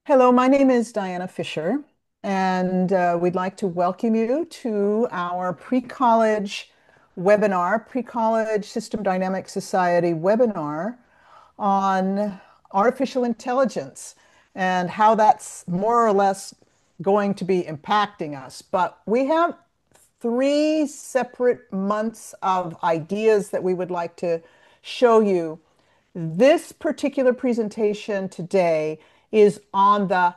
Hello, my name is Diana Fisher, and we'd like to welcome you to our pre-college webinar, Pre-College System Dynamics Society webinar on artificial intelligence and how that's more or less going to be impacting us. But we have three separate months of ideas that we would like to show you. This particular presentation today is on the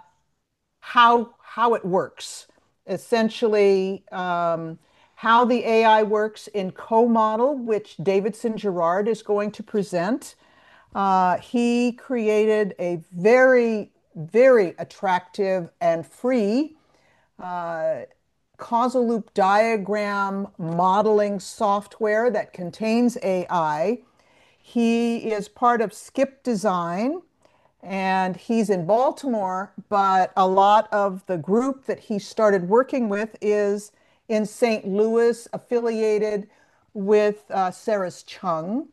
how it works, essentially how the AI works in co-model, which Davidson Girard is going to present. He created a very, very attractive and free causal loop diagram modeling software that contains AI. He is part of Skip Design, and he's in Baltimore, but a lot of the group that he started working with is in St. Louis, affiliated with Sarah's Chung.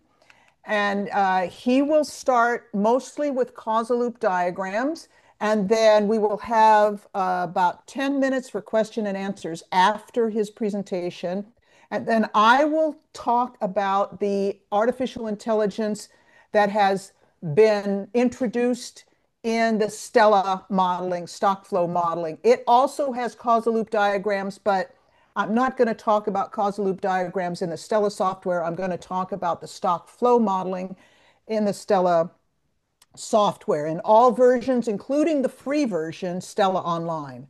And he will start mostly with causal loop diagrams, and then we will have about 10 minutes for question and answers after his presentation. And then I will talk about the artificial intelligence that has been introduced in the Stella modeling, stock flow modeling. It also has causal loop diagrams, but I'm not going to talk about causal loop diagrams in the Stella software. I'm going to talk about the stock flow modeling in the Stella software in all versions, including the free version, Stella Online.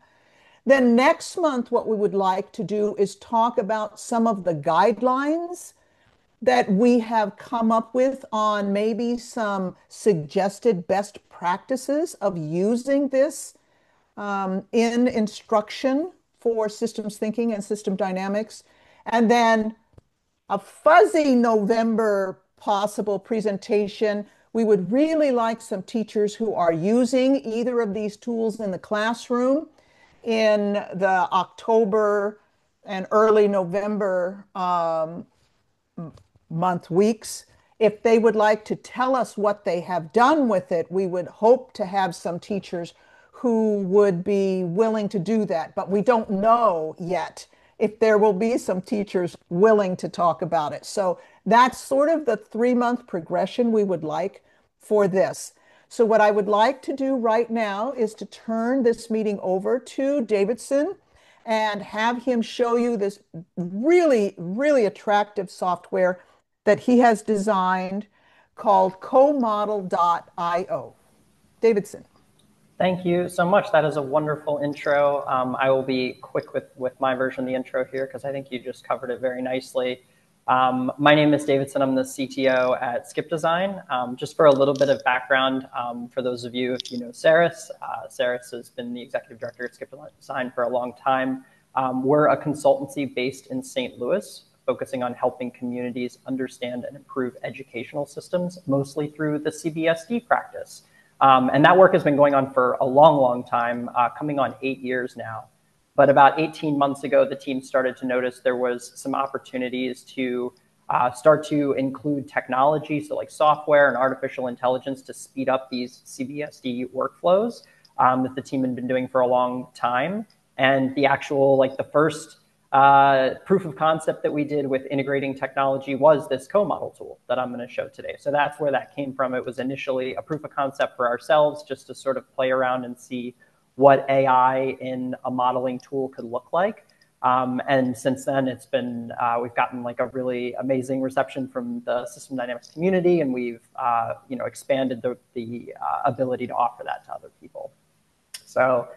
Then next month, what we would like to do is talk about some of the guidelines that we have come up with on maybe some suggested best practices of using this in instruction for systems thinking and system dynamics. And then a fuzzy November possible presentation. We would really like some teachers who are using either of these tools in the classroom in the October and early November weeks. If they would like to tell us what they have done with it, we would hope to have some teachers who would be willing to do that. But we don't know yet if there will be some teachers willing to talk about it. So that's sort of the 3-month progression we would like for this. So what I would like to do right now is to turn this meeting over to Davidson and have him show you this really, really attractive software that he has designed called comodel.io. Davidson. Thank you so much. That is a wonderful intro. I will be quick with my version of the intro here because I think you just covered it very nicely. My name is Davidson. I'm the CTO at Skip Design. Just for a little bit of background, for those of you, if you know Saris, Saris has been the executive director at Skip Design for a long time. We're a consultancy based in St. Louis, focusing on helping communities understand and improve educational systems, mostly through the CBSD practice. And that work has been going on for a long, long time, coming on 8 years now. But about 18 months ago, the team started to notice there was some opportunities to start to include technology, so like software and artificial intelligence to speed up these CBSD workflows that the team had been doing for a long time. And the actual, like the first proof of concept that we did with integrating technology was this co-model tool that I'm going to show today. So that's where that came from. It was initially a proof of concept for ourselves just to sort of play around and see what AI in a modeling tool could look like. And since then, it's been, we've gotten like a really amazing reception from the system dynamics community, and we've expanded the ability to offer that to other people. So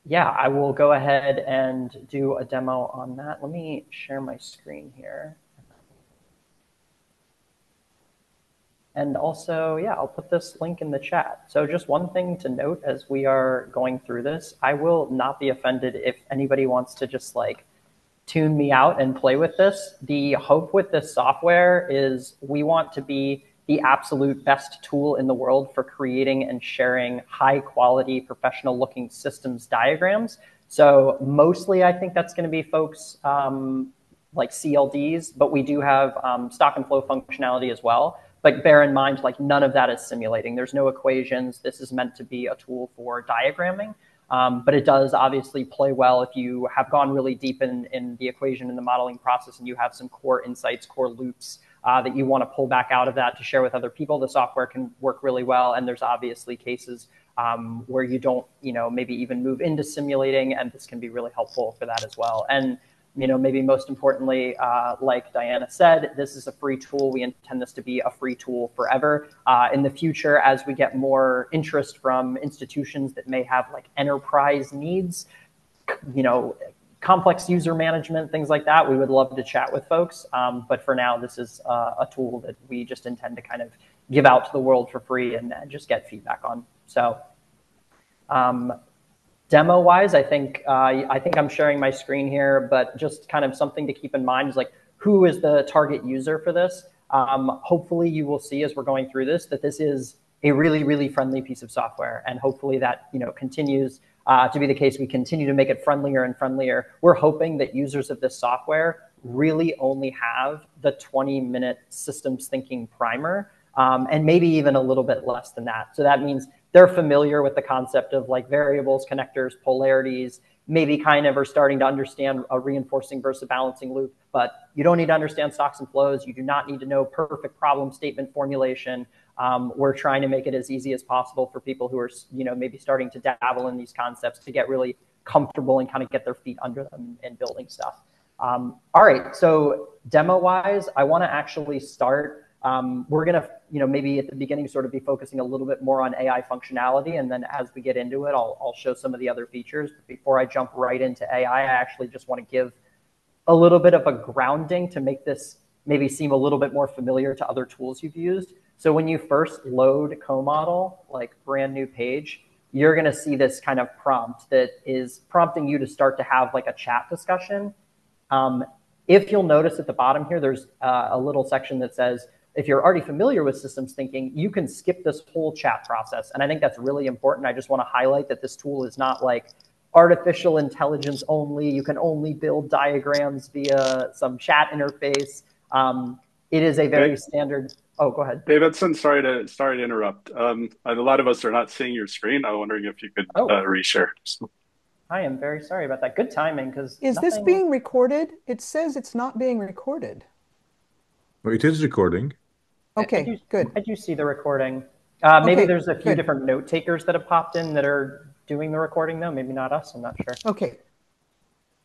yeah, I will go ahead and do a demo on that. Let me share my screen here. And also, yeah, I'll put this link in the chat. So just one thing to note as we are going through this, I will not be offended if anybody wants to just like tune me out and play with this. The hope with this software is we want to be the absolute best tool in the world for creating and sharing high quality professional looking systems diagrams. So mostly I think that's going to be folks like CLDs, but we do have stock and flow functionality as well. But bear in mind, like none of that is simulating. There's no equations. This is meant to be a tool for diagramming. But it does obviously play well if you have gone really deep in the equation and the modeling process and you have some core insights, core loops that you want to pull back out of that to share with other people. The software can work really well. And there's obviously cases where you don't, maybe even move into simulating, and this can be really helpful for that as well. And maybe most importantly, like Diana said, this is a free tool. We intend this to be a free tool forever. In the future, as we get more interest from institutions that may have like enterprise needs, complex user management, things like that, we would love to chat with folks. But for now, this is a tool that we just intend to kind of give out to the world for free and just get feedback on. So demo-wise, I think I'm sharing my screen here, but just kind of something to keep in mind is like, who is the target user for this? Hopefully you will see as we're going through this that this is a really, really friendly piece of software. And hopefully that continues to be the case. We continue to make it friendlier and friendlier. We're hoping that users of this software really only have the 20-minute systems thinking primer, and maybe even a little bit less than that. So that means they're familiar with the concept of like variables, connectors, polarities, maybe kind of are starting to understand a reinforcing versus a balancing loop, but you don't need to understand stocks and flows. You do not need to know perfect problem statement formulation. We're trying to make it as easy as possible for people who are, maybe starting to dabble in these concepts to get really comfortable and kind of get their feet under them in building stuff. All right, so demo-wise, I want to actually start. We're going to, maybe at the beginning sort of be focusing a little bit more on AI functionality. And then as we get into it, I'll show some of the other features. But before I jump right into AI, I actually just want to give a little bit of a grounding to make this maybe seem a little bit more familiar to other tools you've used. So when you first load CoModel, like brand new page, you're going to see this kind of prompt that is prompting you to start to have like a chat discussion. If you'll notice at the bottom here, there's a little section that says, if you're already familiar with systems thinking, you can skip this whole chat process. And I think that's really important. I just want to highlight that this tool is not like artificial intelligence only. You can only build diagrams via some chat interface. It is a very standard. Oh, go ahead. Davidson, sorry to interrupt. A lot of us are not seeing your screen. I'm wondering if you could reshare. I am very sorry about that. Good timing, because is this being recorded? It says it's not being recorded. Well, it is recording. Okay, good. I do see the recording. Maybe there's a few different note takers that have popped in that are doing the recording, though. Maybe not us. I'm not sure. Okay.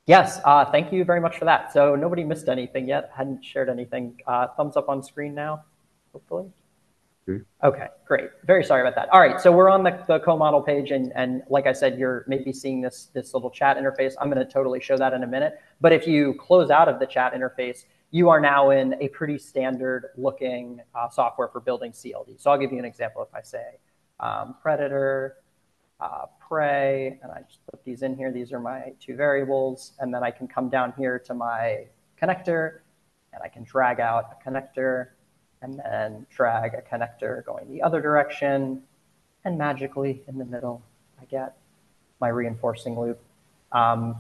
Yes, thank you very much for that. So nobody missed anything yet. Hadn't shared anything. Thumbs up on screen now, hopefully. Okay, great. Very sorry about that. All right, so we're on the CoModel page, and like I said, you're maybe seeing this little chat interface. I'm going to totally show that in a minute. But if you close out of the chat interface, you are now in a pretty standard looking software for building CLD. So I'll give you an example. If I say predator, prey, and I just put these in here. These are my two variables. And then I can come down here to my connector, and I can drag out a connector, and then drag a connector going the other direction. And magically, in the middle, I get my reinforcing loop.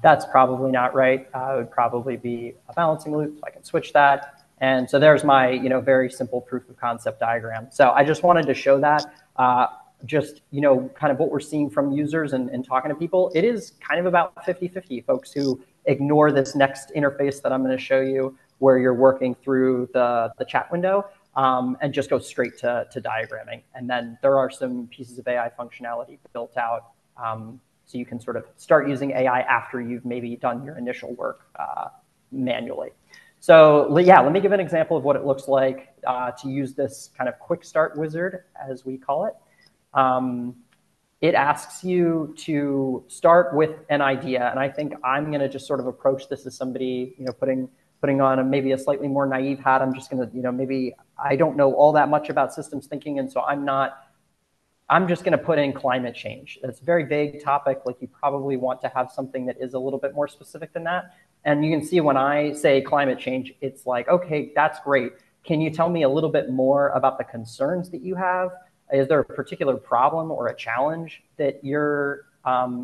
That's probably not right. It would probably be a balancing loop, so I can switch that. And so there's my very simple proof of concept diagram. So I just wanted to show that, kind of what we're seeing from users and talking to people. It is kind of about 50-50 folks who ignore this next interface that I'm going to show you, where you're working through the chat window, and just go straight to diagramming. And then there are some pieces of AI functionality built out, so you can sort of start using AI after you've maybe done your initial work manually. So yeah, let me give an example of what it looks like to use this kind of quick start wizard, as we call it. It asks you to start with an idea. And I think I'm going to just sort of approach this as somebody, putting on maybe a slightly more naive hat. I'm just going to, maybe I don't know all that much about systems thinking. And so I'm just going to put in climate change. It's a very vague topic. Like, you probably want to have something that is a little bit more specific than that. And you can see when I say climate change, it's like, okay, that's great. Can you tell me a little bit more about the concerns that you have? Is there a particular problem or a challenge that you're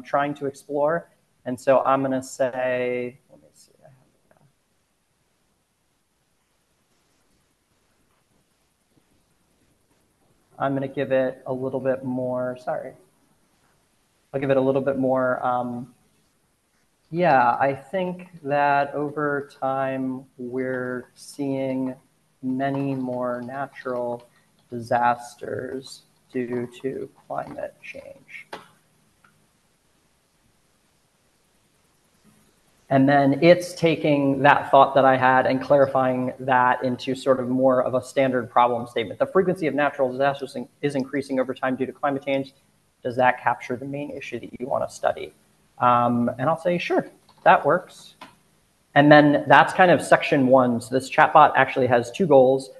trying to explore? And so I'm going to say, let me see. I'm going to give it a little bit more, sorry. I'll give it a little bit more. Yeah, I think that over time, we're seeing many more natural disasters due to climate change. And then it's taking that thought that I had and clarifying that into sort of more of a standard problem statement. The frequency of natural disasters is increasing over time due to climate change. Does that capture the main issue that you want to study? And I'll say, sure, that works. And then that's kind of section one. So this chatbot actually has two goals.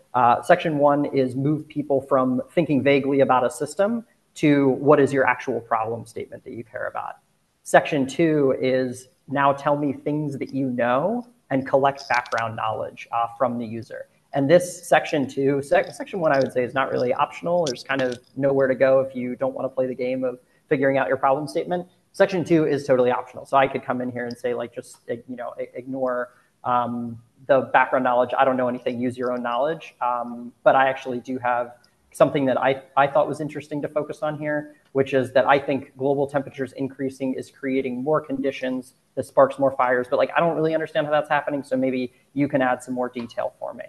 Section one is move people from thinking vaguely about a system to what is your actual problem statement that you care about. Section two is now tell me things that you know and collect background knowledge from the user. And this section two, section one, I would say is not really optional. There's kind of nowhere to go if you don't want to play the game of figuring out your problem statement. Section two is totally optional. So I could come in here and say like, just, ignore the background knowledge. I don't know anything, use your own knowledge. But I actually do have something that I thought was interesting to focus on here, which is that I think global temperatures increasing is creating more conditions that sparks more fires, but like, I don't really understand how that's happening. So maybe you can add some more detail for me.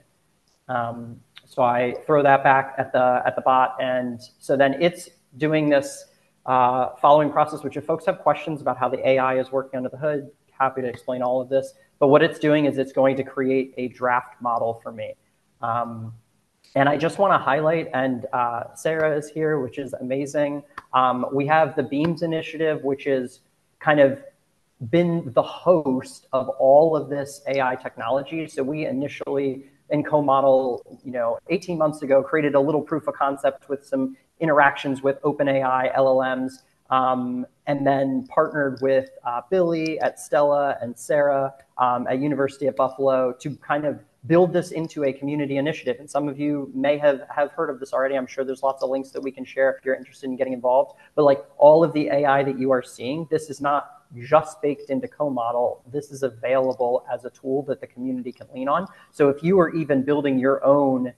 So I throw that back at the bot. And so then it's doing this following process, which if folks have questions about how the AI is working under the hood, happy to explain all of this. But what it's doing is it's going to create a draft model for me. And I just want to highlight, and Sarah is here, which is amazing. We have the Beams initiative, which is kind of been the host of all of this AI technology. So we initially in Co-Model, 18 months ago, created a little proof of concept with some interactions with OpenAI, LLMs, and then partnered with Billy at Stella and Sarah at University of Buffalo to kind of build this into a community initiative. And some of you may have heard of this already. I'm sure there's lots of links that we can share if you're interested in getting involved. But like all of the AI that you are seeing, this is not just baked into Co-Model. This is available as a tool that the community can lean on. So if you are even building your own,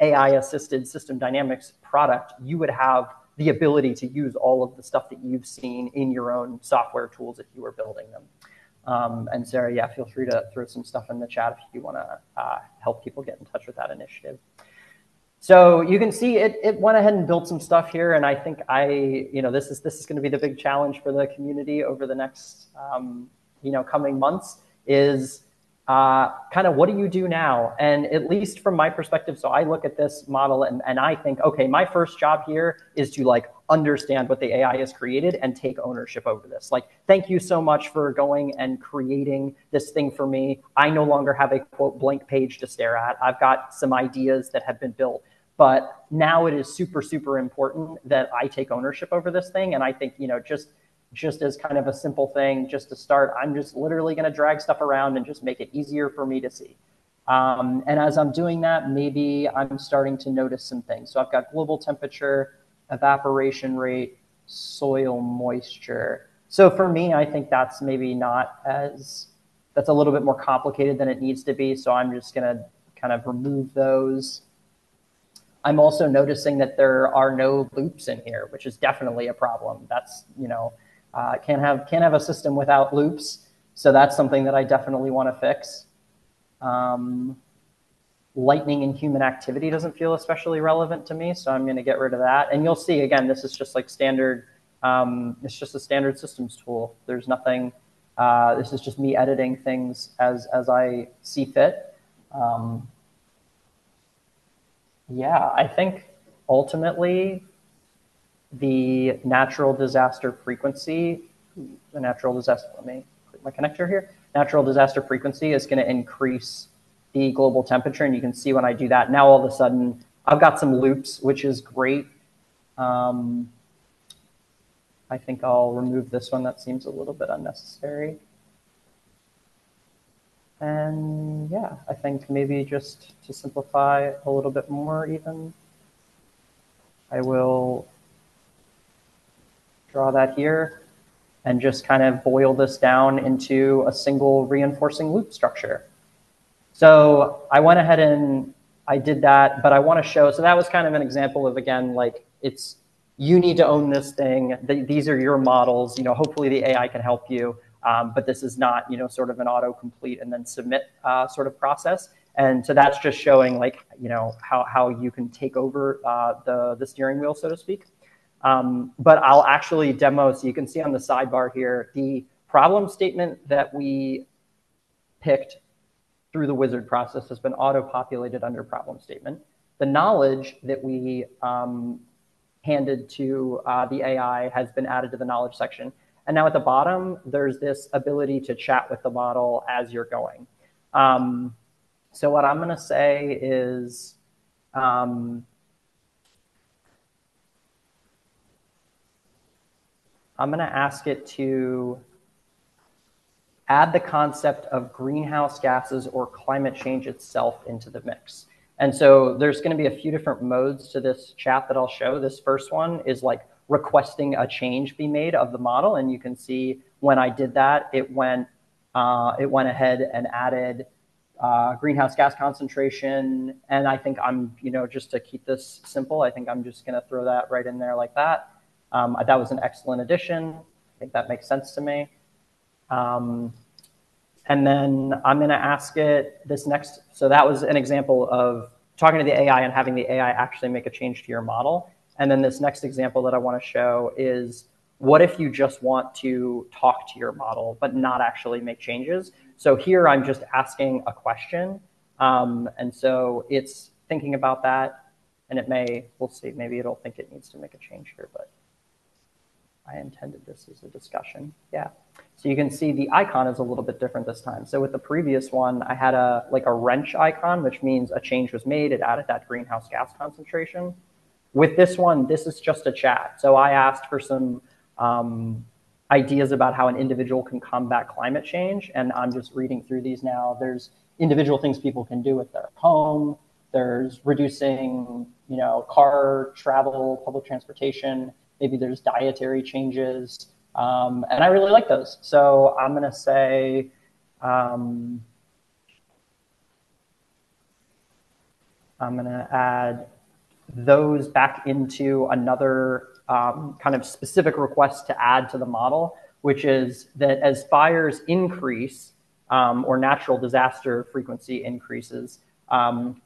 AI-assisted system dynamics product, you would have the ability to use all of the stuff that you've seen in your own software tools if you were building them. And Sarah, yeah, feel free to throw some stuff in the chat if you want to help people get in touch with that initiative. So you can see it went ahead and built some stuff here, and I think this is going to be the big challenge for the community over the next coming months is kind of what do you do now? And at least from my perspective, so I look at this model and I think, okay, my first job here is to like understand what the AI has created and take ownership over this. Like, thank you so much for going and creating this thing for me. I no longer have a quote blank page to stare at. I've got some ideas that have been built. But now it is super, super important that I take ownership over this thing. And I think, just as kind of a simple thing, just to start, I'm just literally going to drag stuff around and just make it easier for me to see. And as I'm doing that, maybe I'm starting to notice some things. So I've got global temperature, evaporation rate, soil moisture. So for me, I think that's maybe that's a little bit more complicated than it needs to be. So I'm just going to kind of remove those. I'm also noticing that there are no loops in here, which is definitely a problem. That's, can't have a system without loops. So that's something that I definitely want to fix. Lightning and human activity doesn't feel especially relevant to me, so I'm going to get rid of that. And you'll see, again, this is just like standard, it's just a standard systems tool. There's nothing, this is just me editing things as I see fit. Yeah, I think ultimately the natural disaster frequency, let me click my connector here. Natural disaster frequency is going to increase the global temperature. And you can see when I do that, now all of a sudden I've got some loops, which is great. I think I'll remove this one. That seems a little bit unnecessary. And yeah, I think maybe just to simplify a little bit more even, I will draw that here and just kind of boil this down into a single reinforcing loop structure. So I went ahead and I did that, but I want to show, so that was kind of an example of, again, like you need to own this thing. These are your models. Hopefully the AI can help you, but this is not, sort of an autocomplete and then submit sort of process. And so that's just showing like, how you can take over the steering wheel, so to speak. But I'll actually demo, so you can see on the sidebar here, the problem statement that we picked through the wizard process has been auto-populated under problem statement. The knowledge that we handed to the AI has been added to the knowledge section. And now at the bottom, there's this ability to chat with the model as you're going. So what I'm going to say is, I'm going to ask it to add the concept of greenhouse gases or climate change itself into the mix. And so there's going to be a few different modes to this chat that I'll show. This first one is like requesting a change be made of the model. And you can see when I did that, it went ahead and added greenhouse gas concentration. And I think I'm, just to keep this simple, I think I'm just going to throw that right in there like that. That was an excellent addition. I think that makes sense to me. And then I'm going to ask it this next. So that was an example of talking to the AI and having the AI actually make a change to your model. And then this next example that I want to show is, what if you just want to talk to your model, but not actually make changes? So here I'm just asking a question. And so it's thinking about that, and we'll see, maybe it'll think it needs to make a change here, but I intended this as a discussion. Yeah. So you can see the icon is a little bit different this time. So with the previous one, I had a wrench icon, which means a change was made. It added that greenhouse gas concentration. With this one, this is just a chat. So I asked for some ideas about how an individual can combat climate change. And I'm just reading through these now. There's individual things people can do with their home. There's reducing, car travel, public transportation. Maybe there's dietary changes. And I really like those. So I'm going to say, I'm going to add those back into another kind of specific request to add to the model, which is that as fires increase or natural disaster frequency increases,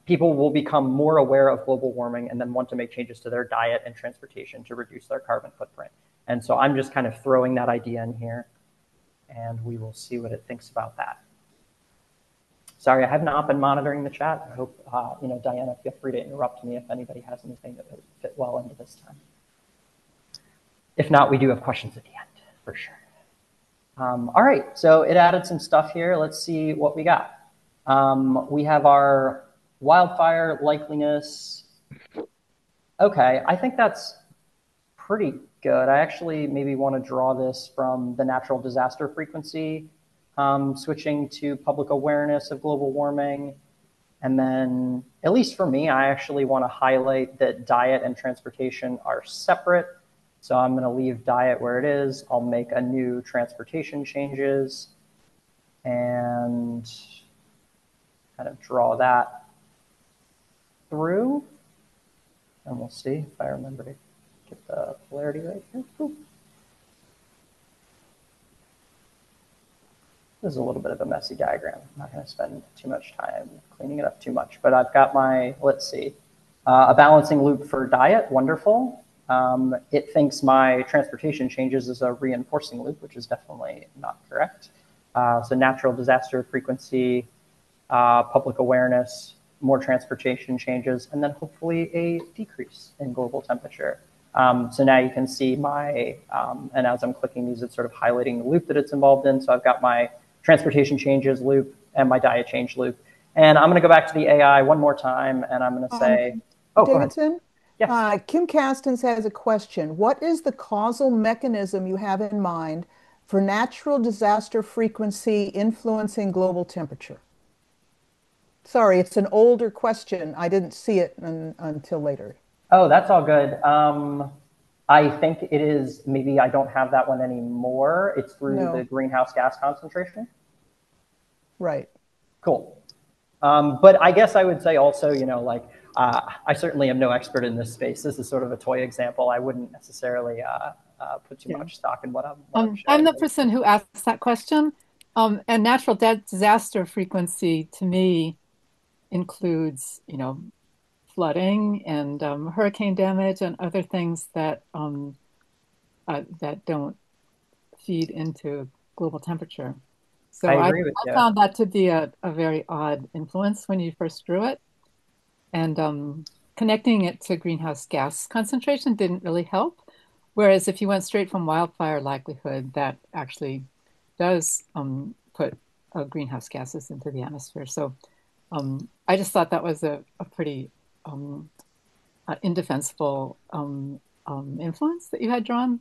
people will become more aware of global warming and then want to make changes to their diet and transportation to reduce their carbon footprint. And so I'm just kind of throwing that idea in here, and we will see what it thinks about that. Sorry, I have not been monitoring the chat. I hope, Diana, feel free to interrupt me if anybody has anything that would fit well into this time. If not, we do have questions at the end, for sure. All right, so it added some stuff here. Let's see what we got. We have our wildfire likeliness. Okay, I think that's pretty good. I actually maybe want to draw this from the natural disaster frequency, switching to public awareness of global warming. And then, at least for me, I actually want to highlight that diet and transportation are separate. So I'm going to leave diet where it is. I'll make a new transportation changes and kind of draw that through. And we'll see if I remember to get the polarity right here. Ooh. This is a little bit of a messy diagram. I'm not going to spend too much time cleaning it up too much, but I've got my, let's see, a balancing loop for diet. Wonderful. It thinks my transportation changes as a reinforcing loop, which is definitely not correct. So natural disaster frequency, public awareness, more transportation changes, and then hopefully a decrease in global temperature. So now you can see my, and as I'm clicking these, it's sort of highlighting the loop that it's involved in. So I've got my transportation changes loop and my diet change loop. And I'm going to go back to the AI one more time, and I'm going to say, Davidson? Yes. Kim Castens has a question. What is the causal mechanism you have in mind for natural disaster frequency influencing global temperature? Sorry, it's an older question. I didn't see it until later. Oh, that's all good. I think it is, maybe I don't have that one anymore. It's through the greenhouse gas concentration. Right. Cool. But I guess I would say also, like, I certainly am no expert in this space. This is sort of a toy example. I wouldn't necessarily put too much stock in what I'm I'm showing. the person who asked that question. And natural disaster frequency to me includes, flooding and hurricane damage and other things that that don't feed into global temperature. So I agree with I you. found that to be a very odd influence when you first drew it. And connecting it to greenhouse gas concentration didn't really help. Whereas if you went straight from wildfire likelihood, that actually does put greenhouse gases into the atmosphere. So I just thought that was a pretty indefensible influence that you had drawn.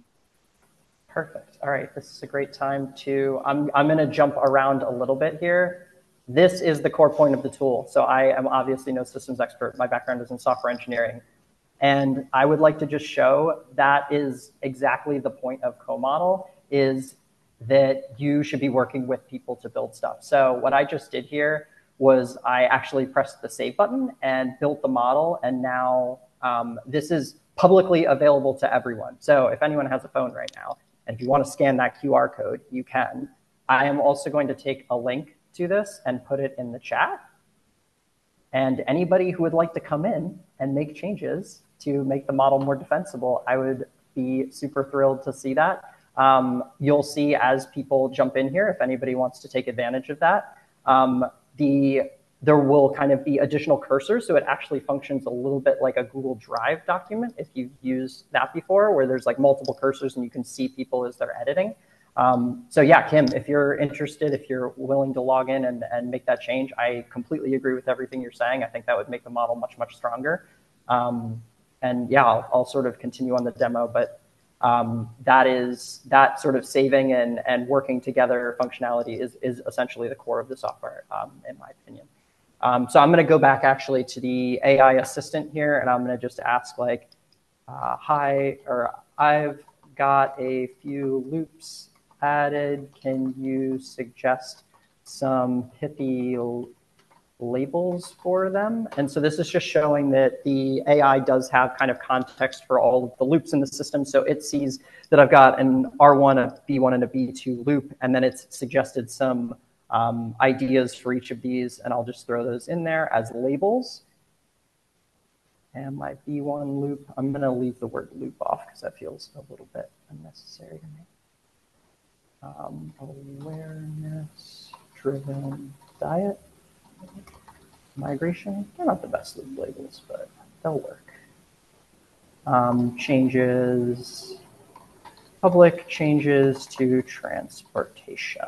Perfect. All right, this is a great time to, I'm going to jump around a little bit here. This is the core point of the tool. So I am obviously no systems expert. My background is in software engineering. And I would like to just show that is exactly the point of co-model, is that you should be working with people to build stuff. So what I just did here was I actually pressed the save button and built the model. And now this is publicly available to everyone. So if anyone has a phone right now, and if you want to scan that QR code, you can. I am also going to take a link to this and put it in the chat. And anybody who would like to come in and make changes to make the model more defensible, I would be super thrilled to see that. You'll see as people jump in here, if anybody wants to take advantage of that, there will kind of be additional cursors. So it actually functions a little bit like a Google Drive document, if you've used that before, where there's like multiple cursors and you can see people as they're editing. So yeah, Kim, if you're interested, if you're willing to log in and make that change, I completely agree with everything you're saying. I think that would make the model much, much stronger. And yeah, I'll sort of continue on the demo, but that sort of saving and working together functionality is essentially the core of the software, in my opinion. So I'm going to go back actually to the AI assistant here, and I'm going to just ask like, hi, or I've got a few loops added. Can you suggest some pithy labels for them? And so this is just showing that the AI does have kind of context for all of the loops in the system. So it sees that I've got an R1, a B1, and a B2 loop, and then it's suggested some ideas for each of these, and I'll just throw those in there as labels. And my B1 loop, I'm going to leave the word loop off because that feels a little bit unnecessary to me. Awareness-driven diet. Migration, they're not the best loop labels, but they'll work. Changes, public changes to transportation.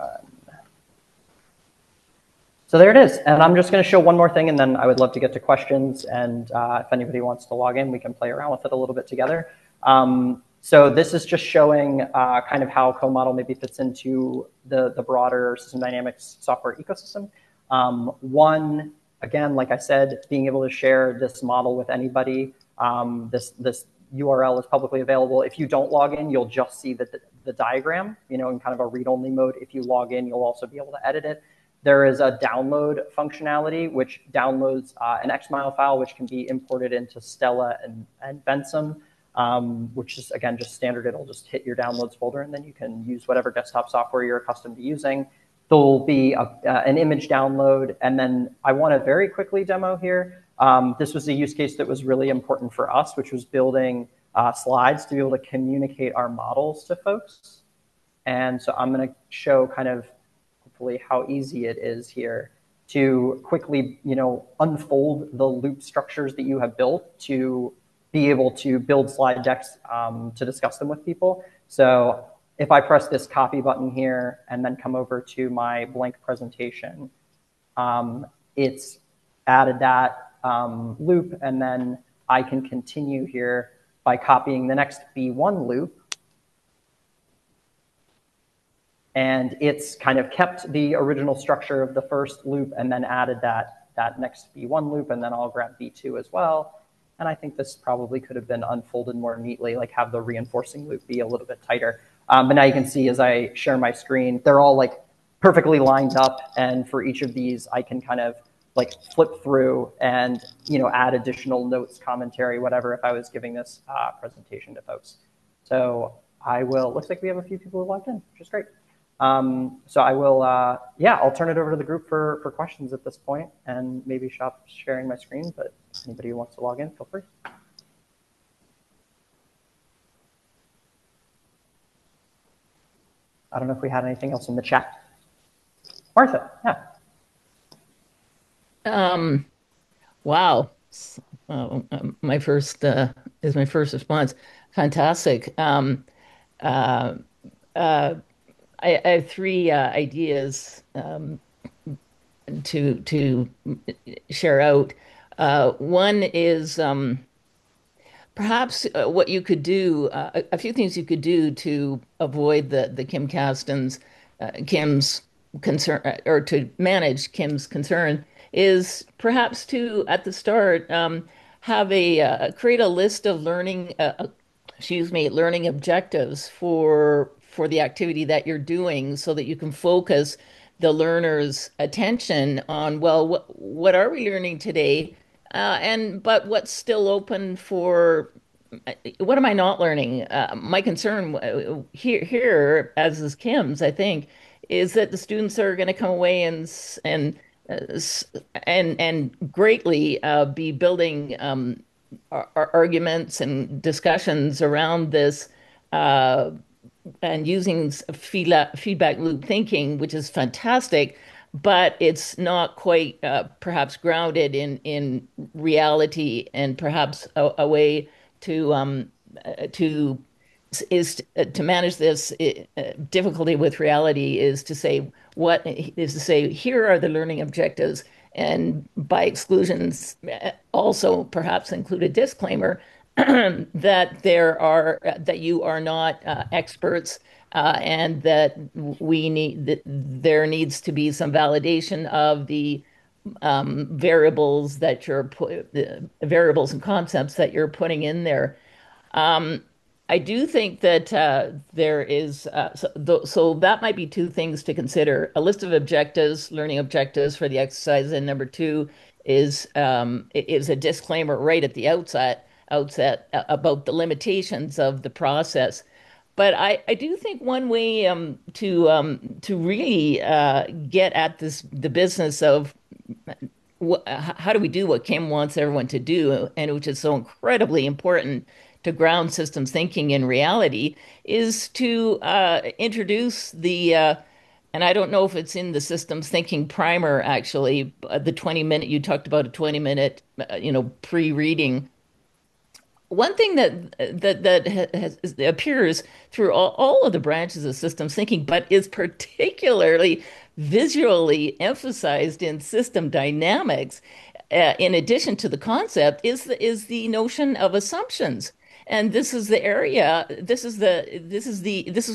So there it is. And I'm just going to show one more thing, and then I would love to get to questions. And if anybody wants to log in, we can play around with it a little bit together. So this is just showing kind of how co-model maybe fits into the broader system dynamics software ecosystem. One, again, like I said, being able to share this model with anybody. This URL is publicly available. If you don't log in, you'll just see the diagram, in kind of a read-only mode. If you log in, you'll also be able to edit it. There is a download functionality, which downloads an XML file, which can be imported into Stella and Bensum, which is, again, just standard. It'll just hit your downloads folder, and then you can use whatever desktop software you're accustomed to using. There'll be an image download, and then I want to very quickly demo here. This was a use case that was really important for us, which was building slides to be able to communicate our models to folks. And so I'm going to show kind of hopefully how easy it is here to quickly, unfold the loop structures that you have built to be able to build slide decks to discuss them with people. So if I press this copy button here and then come over to my blank presentation, it's added that loop, and then I can continue here by copying the next B1 loop. And it's kind of kept the original structure of the first loop and then added that next B1 loop, and then I'll grab B2 as well. And I think this probably could have been unfolded more neatly, like have the reinforcing loop be a little bit tighter. But now you can see as I share my screen, they're all like perfectly lined up. And for each of these, I can kind of like flip through and, add additional notes, commentary, whatever, if I was giving this presentation to folks. So looks like we have a few people who logged in, which is great. So I will, I'll turn it over to the group for questions at this point, and maybe stop sharing my screen, but anybody who wants to log in, feel free. I don't know if we had anything else in the chat. Martha, yeah. Wow. My first response. Fantastic. I have three ideas to share out. One is perhaps what you could do, a few things you could do to avoid the Kim's concern, or to manage Kim's concern, is perhaps to, at the start, have create a list of learning objectives for the activity that you're doing, so that you can focus the learner's attention on, well, what are we learning today? But what's still open for, what am I not learning? My concern here, as is Kim's, I think, is that the students are going to come away and greatly be building arguments and discussions around this, and using feedback loop thinking, which is fantastic, but it's not quite perhaps grounded in reality, and perhaps a way to manage this difficulty with reality is to say, here are the learning objectives, and by exclusions also perhaps include a disclaimer that you are not experts, and that there needs to be some validation of the variables variables and concepts that you're putting in there. I do think that there is, so that might be two things to consider: a list of objectives, learning objectives for the exercise, and number two is a disclaimer right at the outset about the limitations of the process. But I do think one way to really get at the business of how do we do what Kim wants everyone to do, and which is so incredibly important to ground systems thinking in reality, is to introduce and I don't know if it's in the systems thinking primer, actually, the 20-minute, you talked about a 20-minute, pre-reading. One thing that appears through all of the branches of systems thinking, but is particularly visually emphasized in system dynamics, in addition to the concept, is the notion of assumptions. And this is the area, this is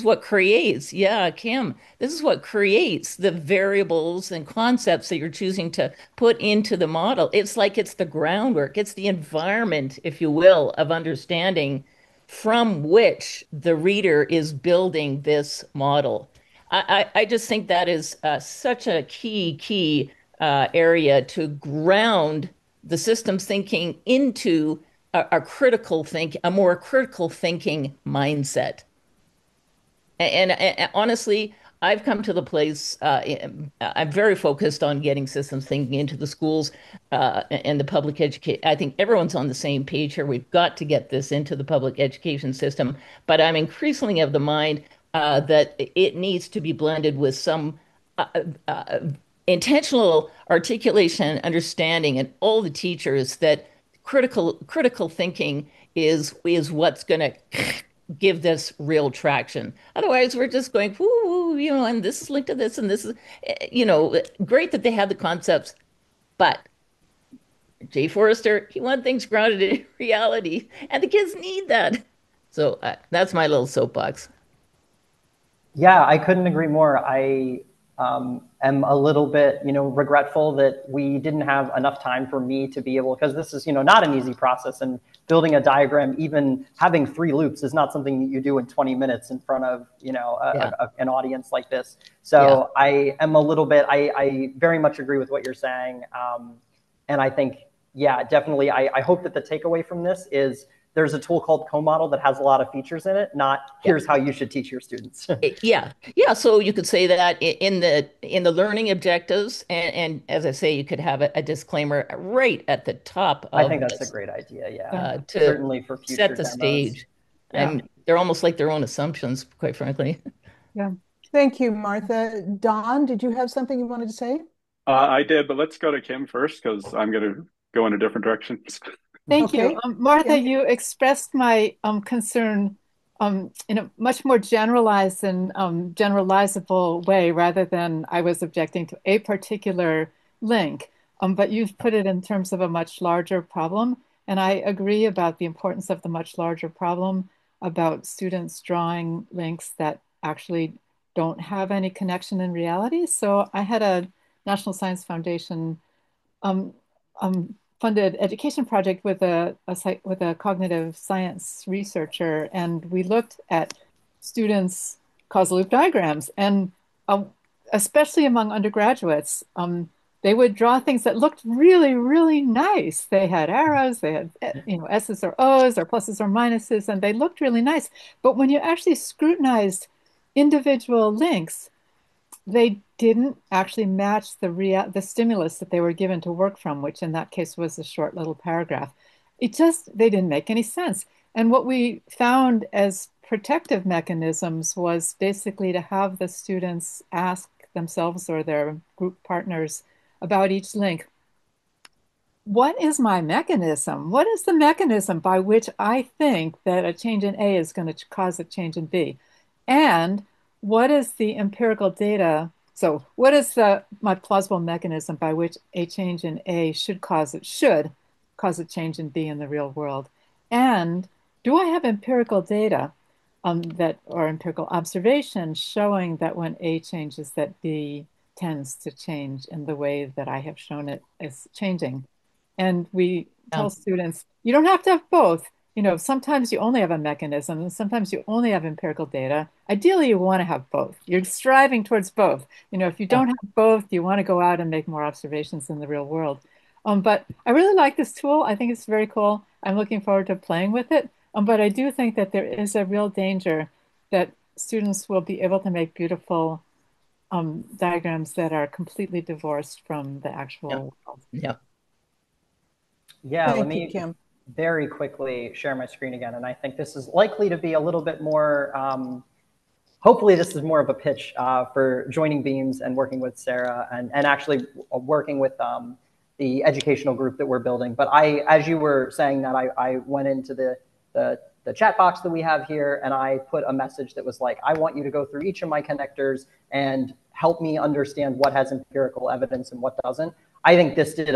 what creates, Kim, this is what creates the variables and concepts that you're choosing to put into the model. It's like it's the groundwork, it's the environment, if you will, of understanding from which the reader is building this model. I just think that is such a key area to ground the systems thinking into a more critical thinking mindset. And honestly, I've come to the place, I'm very focused on getting systems thinking into the schools and the public education. I think everyone's on the same page here. We've got to get this into the public education system. But I'm increasingly of the mind that it needs to be blended with some intentional articulation and understanding, and all the teachers, that critical thinking is what's going to give this real traction. Otherwise, we're just going, woo, and this is linked to this, and this is, great that they have the concepts, but Jay Forrester, he wanted things grounded in reality, and the kids need that. So that's my little soapbox. Yeah, I couldn't agree more. I am a little bit, regretful that we didn't have enough time for me to be able, because this is, not an easy process. And building a diagram, even having 3 loops is not something that you do in 20 minutes in front of, you know, an audience like this. So I am a little bit, I very much agree with what you're saying. And I think, yeah, definitely, I hope that the takeaway from this is there's a tool called Co-Model that has a lot of features in it, not here's how you should teach your students. Yeah. So you could say that in the learning objectives, and as I say, you could have a disclaimer right at the top of I think that's a great idea, to certainly for future set the demos. stage. And they're almost like their own assumptions, quite frankly. Yeah. Thank you, Martha. Don, did you have something you wanted to say? I did, but let's go to Kim first because I'm going to go in a different direction. Thank you. Okay. Martha, Kim? you expressed my concern in a much more generalized and generalizable way rather than I was objecting to a particular link. But you've put it in terms of a much larger problem. And I agree about the importance of the much larger problem about students drawing links that actually don't have any connection in reality. So I had a National Science Foundation um, funded education project with a cognitive science researcher, and we looked at students' causal loop diagrams, and especially among undergraduates, they would draw things that looked really, really nice. They had arrows, they had S's or O's or pluses or minuses, and they looked really nice. But when you actually scrutinized individual links, they didn't actually match the stimulus that they were given to work from, which in that case was a short little paragraph. They didn't make any sense. And what we found as protective mechanisms was basically to have the students ask themselves or their group partners about each link. What is my mechanism? What is the mechanism by which I think that a change in A is going to cause a change in B? And what is the empirical data? So what is my plausible mechanism by which a change in A should cause a change in B in the real world? And do I have empirical data or empirical observations showing that when A changes, that B tends to change in the way that I have shown it is changing? And we tell students, you don't have to have both. Sometimes you only have a mechanism and sometimes you only have empirical data. Ideally, you want to have both. You're striving towards both. If you don't have both, you want to go out and make more observations in the real world. But I really like this tool. I think it's very cool. I'm looking forward to playing with it. But I do think that there is a real danger that students will be able to make beautiful diagrams that are completely divorced from the actual world. Yeah, Thank you, Kim. Very quickly share my screen again. And I think this is likely to be a little bit more, hopefully this is more of a pitch for joining Beams and working with Sarah and actually working with the educational group that we're building. But as you were saying that, I went into the chat box that we have here and I put a message that was like, I want you to go through each of my connectors and help me understand what has empirical evidence and what doesn't. I think this did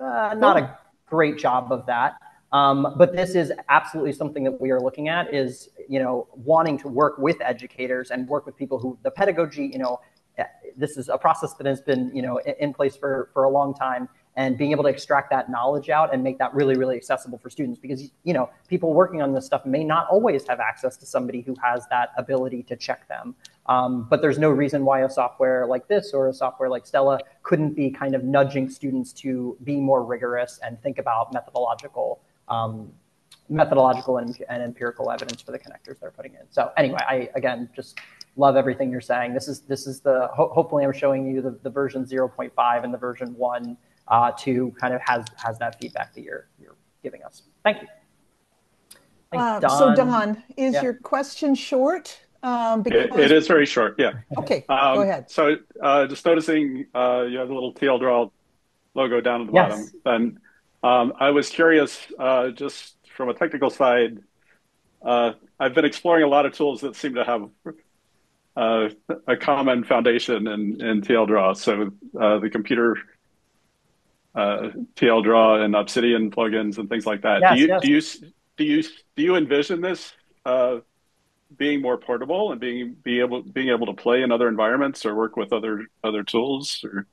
not a great job of that. But this is absolutely something that we are looking at is, wanting to work with educators and work with people who the pedagogy, this is a process that has been, in place for a long time, and being able to extract that knowledge out and make that really, really accessible for students because, people working on this stuff may not always have access to somebody who has that ability to check them. But there's no reason why a software like this or a software like Stella couldn't be kind of nudging students to be more rigorous and think about methodological and empirical evidence for the connectors they're putting in. So anyway, I again just love everything you're saying. This is the hopefully I'm showing you the version 0.5 and the version 1 to kind of has that feedback that you're giving us. Thank you. So Don, is your question short? It is very short. Yeah. Okay. Go ahead. So just noticing you have the little TL Draw logo down at the bottom. And I was curious, just from a technical side, I've been exploring a lot of tools that seem to have a common foundation in TL Draw. So the computer TL Draw and Obsidian plugins and things like that. Do you envision this being more portable and being able to play in other environments or work with other tools? Or?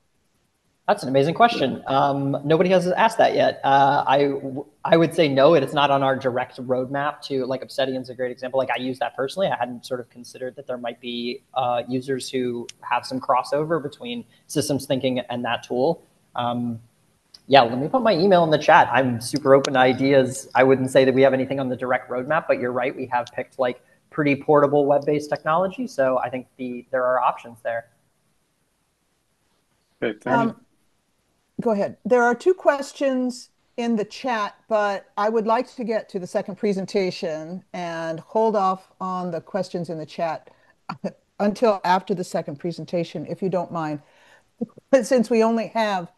That's an amazing question. Nobody has asked that yet. I would say no, it's not on our direct roadmap to, like, Obsidian's a great example. Like, I use that personally. I hadn't sort of considered that there might be users who have some crossover between systems thinking and that tool. Yeah, let me put my email in the chat. I'm super open to ideas. I wouldn't say that we have anything on the direct roadmap, but you're right. We have picked like pretty portable web-based technology. So I think there are options there. Okay, thank you. Go ahead. There are two questions in the chat, but I would like to get to the second presentation and hold off on the questions in the chat until after the second presentation, if you don't mind, since we only have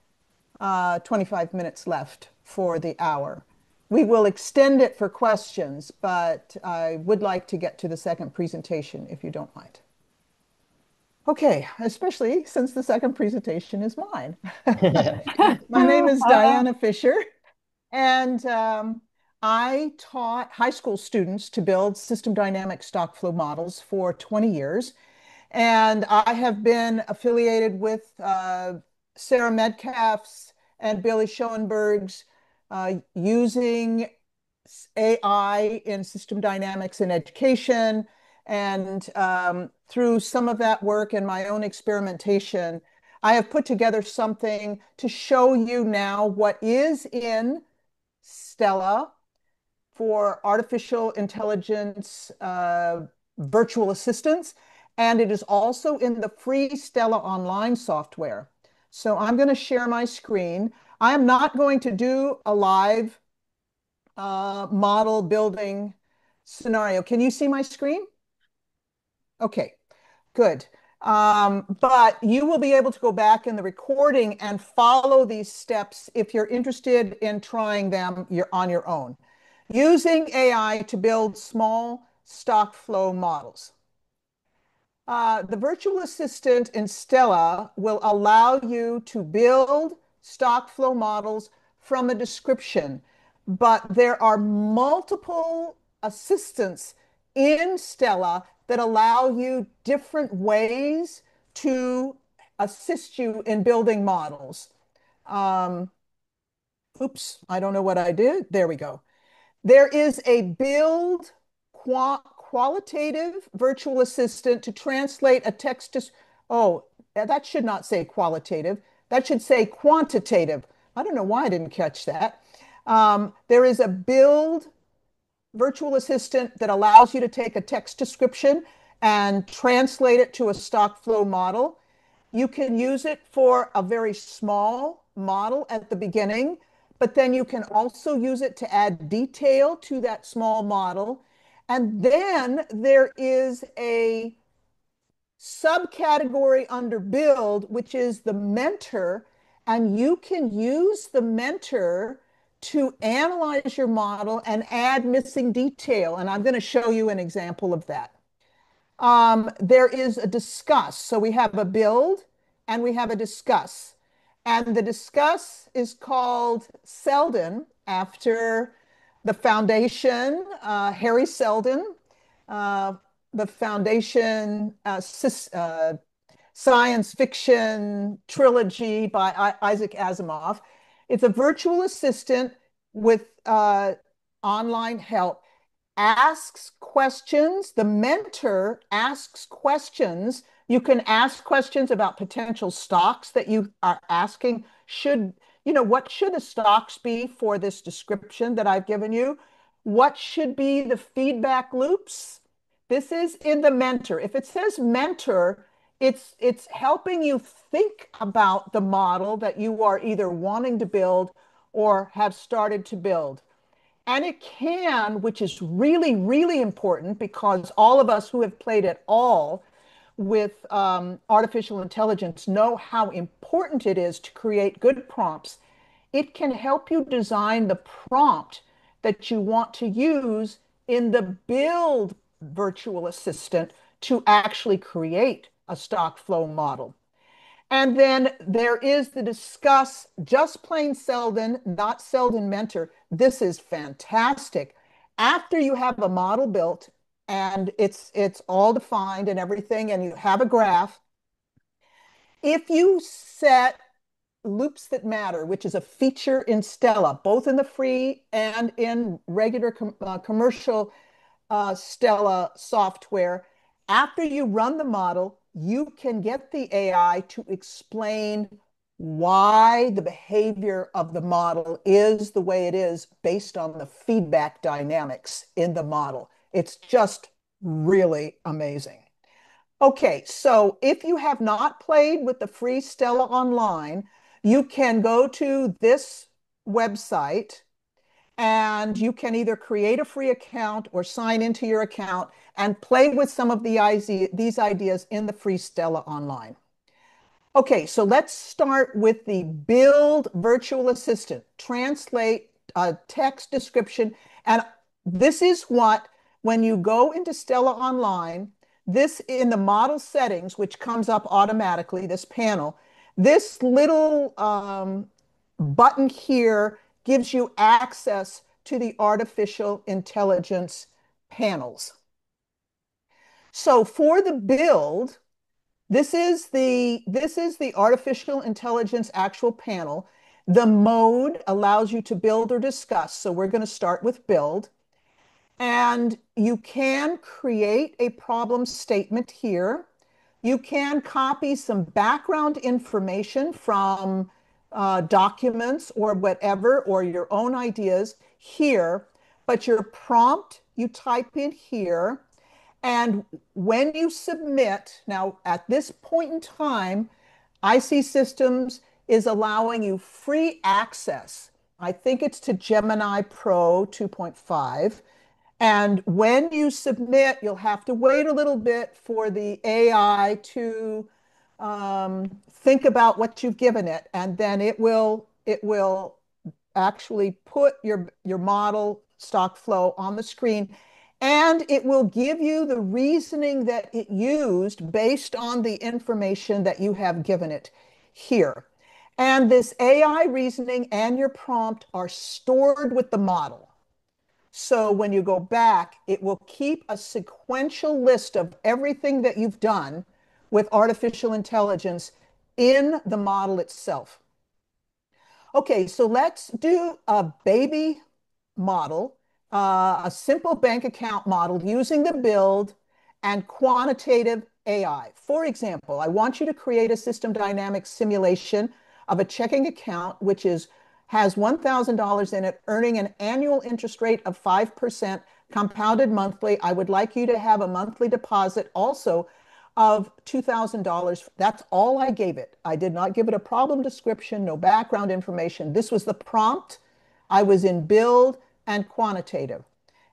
25 minutes left for the hour. We will extend it for questions, but I would like to get to the second presentation, if you don't mind. Okay, especially since the second presentation is mine. My name is Diana Fisher, and I taught high school students to build system dynamic stock flow models for 20 years. And I have been affiliated with Sarah Metcalf's and Billy Schoenberg's using AI in system dynamics in education. And through some of that work and my own experimentation, I have put together something to show you now what is in Stella for artificial intelligence virtual assistants. And it is also in the free Stella Online software. So I'm going to share my screen. I am not going to do a live model building scenario. Can you see my screen? Okay, good. But you will be able to go back in the recording and follow these steps if you're interested in trying them on your own. Using AI to build small stock flow models. The virtual assistant in Stella will allow you to build stock flow models from a description, but there are multiple assistants in Stella that allow you different ways to assist you in building models. Oops, I don't know what I did. There we go. There is a build qualitative virtual assistant to translate a text to, oh, that should not say qualitative. That should say quantitative. I don't know why I didn't catch that. There is a build virtual assistant that allows you to take a text description and translate it to a stock flow model. You can use it for a very small model at the beginning, but then you can also use it to add detail to that small model. And then there is a subcategory under build, which is the mentor, and you can use the mentor to analyze your model and add missing detail. And I'm going to show you an example of that. There is a discuss. So we have a build and we have a discuss. And the discuss is called Selden after the foundation, Harry Selden, the foundation science fiction trilogy by Isaac Asimov. It's a virtual assistant with online help, asks questions. The mentor asks questions. You can ask questions about potential stocks that you are asking. What should the stocks be for this description that I've given you? What should be the feedback loops? This is in the mentor. If it says mentor, it's helping you think about the model that you are either wanting to build or have started to build. And it can, which is really, really important because all of us who have played at all with artificial intelligence know how important it is to create good prompts. It can help you design the prompt that you want to use in the build virtual assistant to actually create a stock flow model. And then there is the discuss, just plain Selden, not Selden Mentor. This is fantastic. After you have a model built and it's all defined and everything, and you have a graph, if you set loops that matter, which is a feature in Stella, both in the free and in regular commercial Stella software. After you run the model, you can get the AI to explain why the behavior of the model is the way it is based on the feedback dynamics in the model. It's just really amazing. Okay, so if you have not played with the free Stella Online, you can go to this website and you can either create a free account or sign into your account and play with some of these ideas in the free Stella Online. Okay, so let's start with the build virtual assistant, translate a text description. And this is what, when you go into Stella Online, this in the model settings, which comes up automatically, this panel, this little button here gives you access to the artificial intelligence panels. So for the build, this is the artificial intelligence actual panel. The mode allows you to build or discuss. So we're going to start with build. And you can create a problem statement here. You can copy some background information from documents or whatever, or your own ideas here. But your prompt, you type in here. And when you submit, now at this point in time, IC Systems is allowing you free access. I think it's to Gemini Pro 2.5. And when you submit, you'll have to wait a little bit for the AI to think about what you've given it, and then it will actually put your model stock flow on the screen, and it will give you the reasoning that it used based on the information that you have given it here. And this AI reasoning and your prompt are stored with the model. So when you go back, it will keep a sequential list of everything that you've done with artificial intelligence in the model itself. Okay, so let's do a baby model, a simple bank account model using the build and quantitative AI. For example, I want you to create a system dynamic simulation of a checking account which has $1,000 in it, earning an annual interest rate of 5% compounded monthly. I would like you to have a monthly deposit also of $2,000. That's all I gave it. I did not give it a problem description, no background information. This was the prompt. I was in build and quantitative.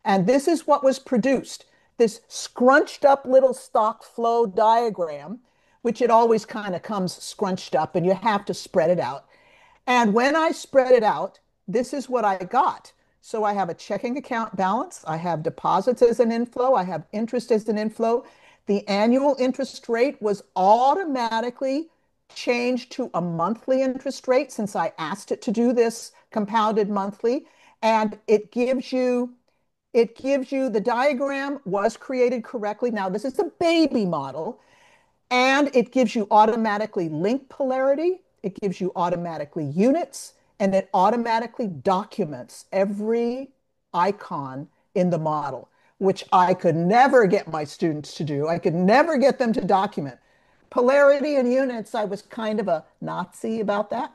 And this is what was produced. This scrunched up little stock flow diagram, which it always kind of comes scrunched up and you have to spread it out. And when I spread it out, this is what I got. So I have a checking account balance. I have deposits as an inflow. I have interest as an inflow. The annual interest rate was automatically changed to a monthly interest rate since I asked it to do this compounded monthly. And it gives you the diagram was created correctly. Now, this is the baby model. And it gives you automatically link polarity, it gives you automatically units, and it automatically documents every icon in the model, which I could never get my students to do. I could never get them to document. Polarity and units, I was kind of a Nazi about that,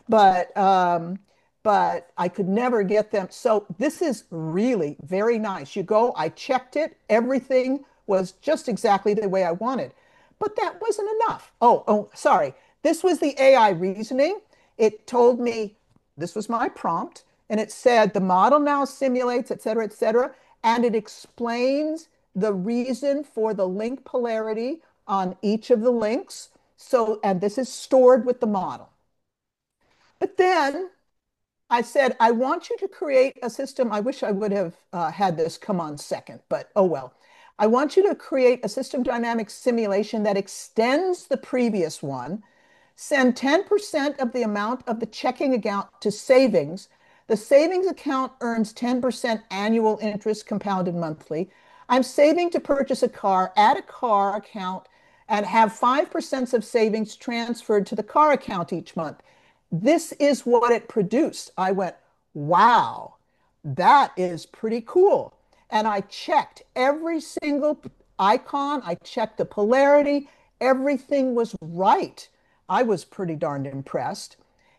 but I could never get them. So this is really very nice. You go, I checked it, everything was just exactly the way I wanted. But that wasn't enough. Oh, sorry. This was the AI reasoning. It told me this was my prompt, and it said the model now simulates, et cetera, and it explains the reason for the link polarity on each of the links. So, and this is stored with the model. But then I said, I want you to create a system. I wish I would have had this come on second, but oh well. I want you to create a system dynamic simulation that extends the previous one, send 10% of the amount of the checking account to savings. The savings account earns 10% annual interest compounded monthly. I'm saving to purchase a car, add a car account, and have 5% of savings transferred to the car account each month. this is what it produced. I went, wow, that is pretty cool. And I checked every single icon, I checked the polarity, everything was right. I was pretty darned impressed.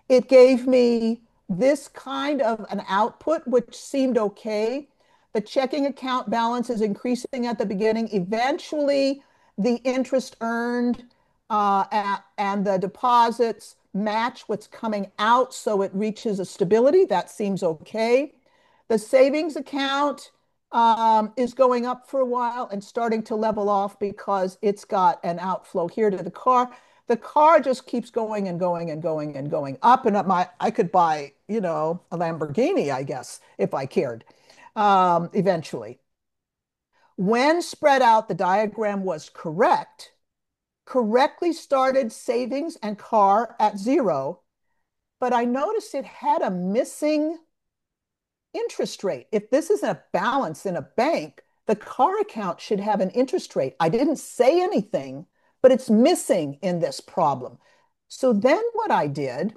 It gave me this kind of an output, which seemed okay. The checking account balance is increasing at the beginning. Eventually, the interest earned and the deposits match what's coming out, so it reaches a stability. That seems okay. The savings account is going up for a while and starting to level off because it's got an outflow here to the car. The car just keeps going and going and going and going up and up. I could buy, a Lamborghini, I guess, if I cared, eventually. When spread out, the diagram was correctly started savings and car at 0, but I noticed it had a missing interest rate. If this is a balance in a bank, the car account should have an interest rate. I didn't say anything, but it's missing in this problem. So then what I did,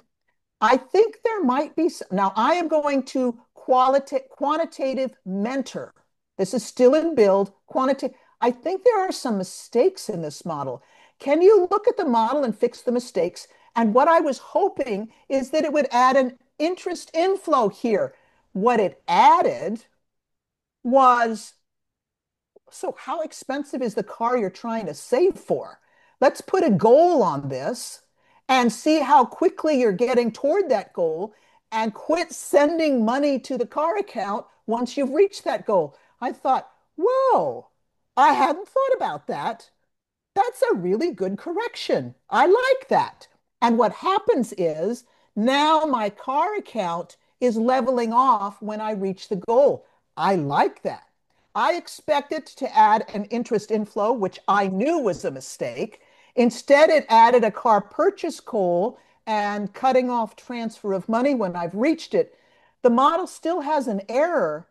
I think there might be some, now I am going to quantitative mentor. This is still in build, quantitative. I think there are some mistakes in this model. Can you look at the model and fix the mistakes? And what I was hoping is that it would add an interest inflow here. What it added was, so how expensive is the car you're trying to save for? Let's put a goal on this and see how quickly you're getting toward that goal and quit sending money to the car account once you've reached that goal. I thought, whoa, I hadn't thought about that. That's a really good correction. I like that. And what happens is now my car account is leveling off when I reach the goal. I like that. I expected to add an interest inflow, which I knew was a mistake. Instead, it added a car purchase goal and cutting off transfer of money when I've reached it. The model still has an error,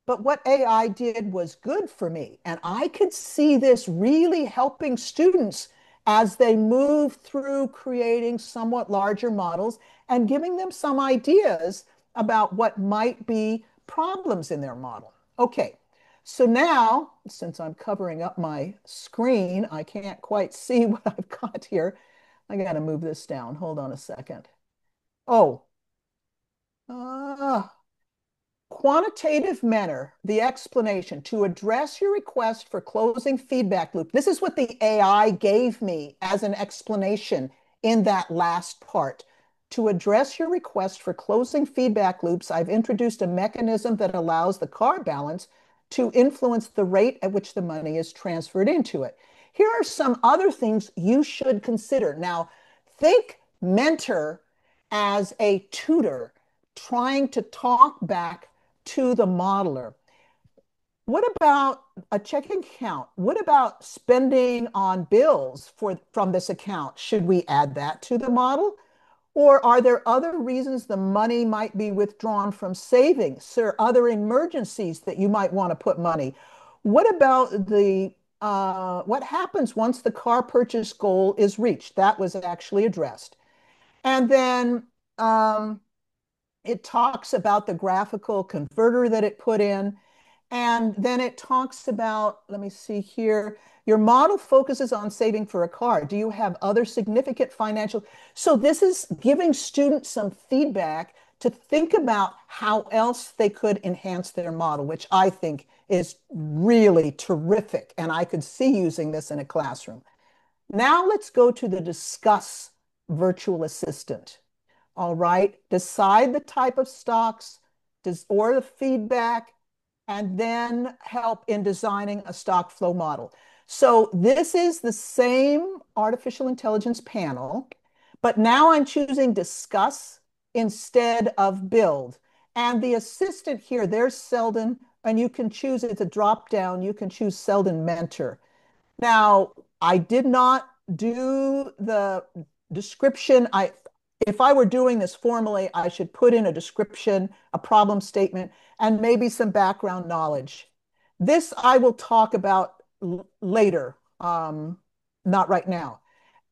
but what AI did was good for me. And I could see this really helping students as they move through creating somewhat larger models and giving them some ideas about what might be problems in their model. Okay, so now, since I'm covering up my screen, I can't quite see what I've got here. I got to move this down. Hold on a second. Oh, uh, quantitative manner, the explanation to address your request for closing feedback loop. This is what the AI gave me as an explanation in that last part. To address your request for closing feedback loops, I've introduced a mechanism that allows the car balance to influence the rate at which the money is transferred into it. Here are some other things you should consider. Now, think mentor as a tutor trying to talk back to the modeler. What about a checking account? What about spending on bills from this account? Should we add that to the model? Or are there other reasons the money might be withdrawn from savings or other emergencies that you might want to put money? What about what happens once the car purchase goal is reached? That was actually addressed. And then it talks about the graphical converter that it put in. And then it talks about, let me see here, your model focuses on saving for a car. Do you have other significant financial? So this is giving students some feedback to think about how else they could enhance their model, which I think is really terrific. And I could see using this in a classroom. Now let's go to the discuss virtual assistant. All right, decide the type of stocks or the feedback, and then help in designing a stock flow model. So this is the same artificial intelligence panel, but now I'm choosing discuss instead of build. And the assistant here, there's Selden, and you can choose, it's a drop down, you can choose Selden Mentor. Now, I did not do the description. If I were doing this formally, I should put in a description, a problem statement, and maybe some background knowledge. This I will talk about later, not right now.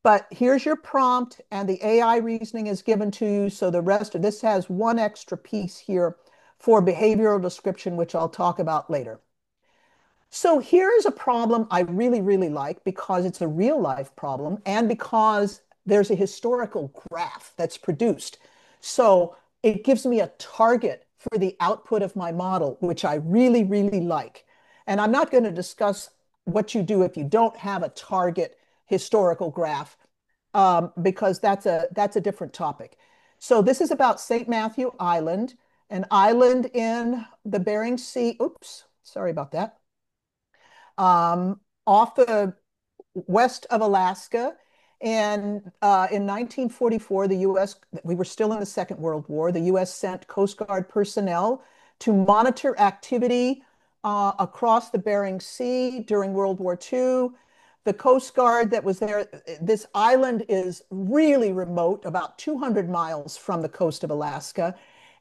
But here's your prompt, and the AI reasoning is given to you. So the rest of this has one extra piece here for behavioral description, which I'll talk about later. So here's a problem I really, really like because it's a real life problem and because there's a historical graph that's produced. So it gives me a target for the output of my model, which I really, really like. And I'm not going to discuss what you do if you don't have a target historical graph, because that's a different topic. So this is about St. Matthew Island, an island in the Bering Sea. Oops, sorry about that, off the west of Alaska. And in 1944, the U.S., we were still in the Second World War, the U.S. sent Coast Guard personnel to monitor activity across the Bering Sea during World War II. The Coast Guard that was there, this island is really remote, about 200 miles from the coast of Alaska.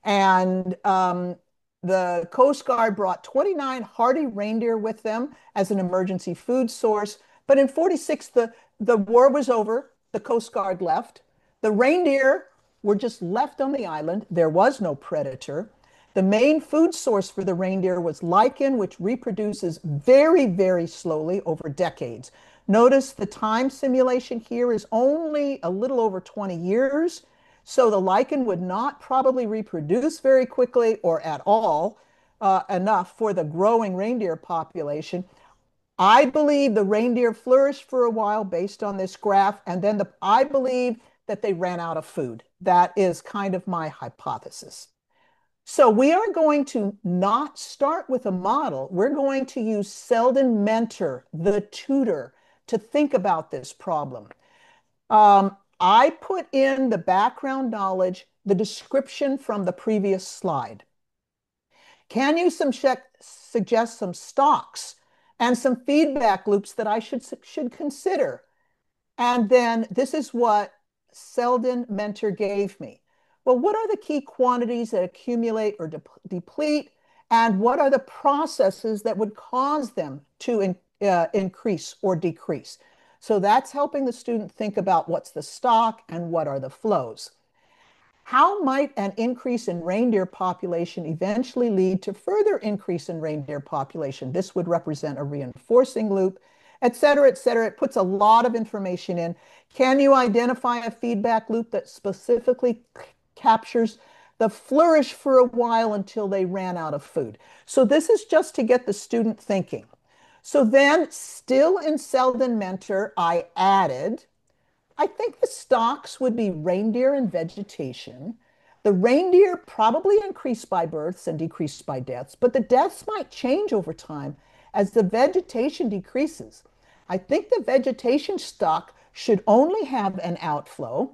And the Coast Guard brought 29 hardy reindeer with them as an emergency food source. But in 46, the war was over. The Coast Guard left. The reindeer were just left on the island. There was no predator. The main food source for the reindeer was lichen, which reproduces very, very slowly over decades. Notice the time simulation here is only a little over 20 years. So the lichen would not probably reproduce very quickly or at all enough for the growing reindeer population. I believe the reindeer flourished for a while based on this graph, and then I believe that they ran out of food. That is kind of my hypothesis. So we are going to not start with a model. We're going to use Selden Mentor, the tutor, to think about this problem. I put in the background knowledge, the description from the previous slide. Can you suggest some stocks and some feedback loops that I should consider? And then this is what Selden Mentor gave me. Well, what are the key quantities that accumulate or deplete? And what are the processes that would cause them to increase or decrease? So that's helping the student think about what's the stock and what are the flows. How might an increase in reindeer population eventually lead to further increase in reindeer population? This would represent a reinforcing loop, et cetera, et cetera. It puts a lot of information in. Can you identify a feedback loop that specifically captures the flourish for a while until they ran out of food? So this is just to get the student thinking. So then, still in Selden Mentor, I think the stocks would be reindeer and vegetation. The reindeer probably increased by births and decreased by deaths, but the deaths might change over time as the vegetation decreases. I think the vegetation stock should only have an outflow,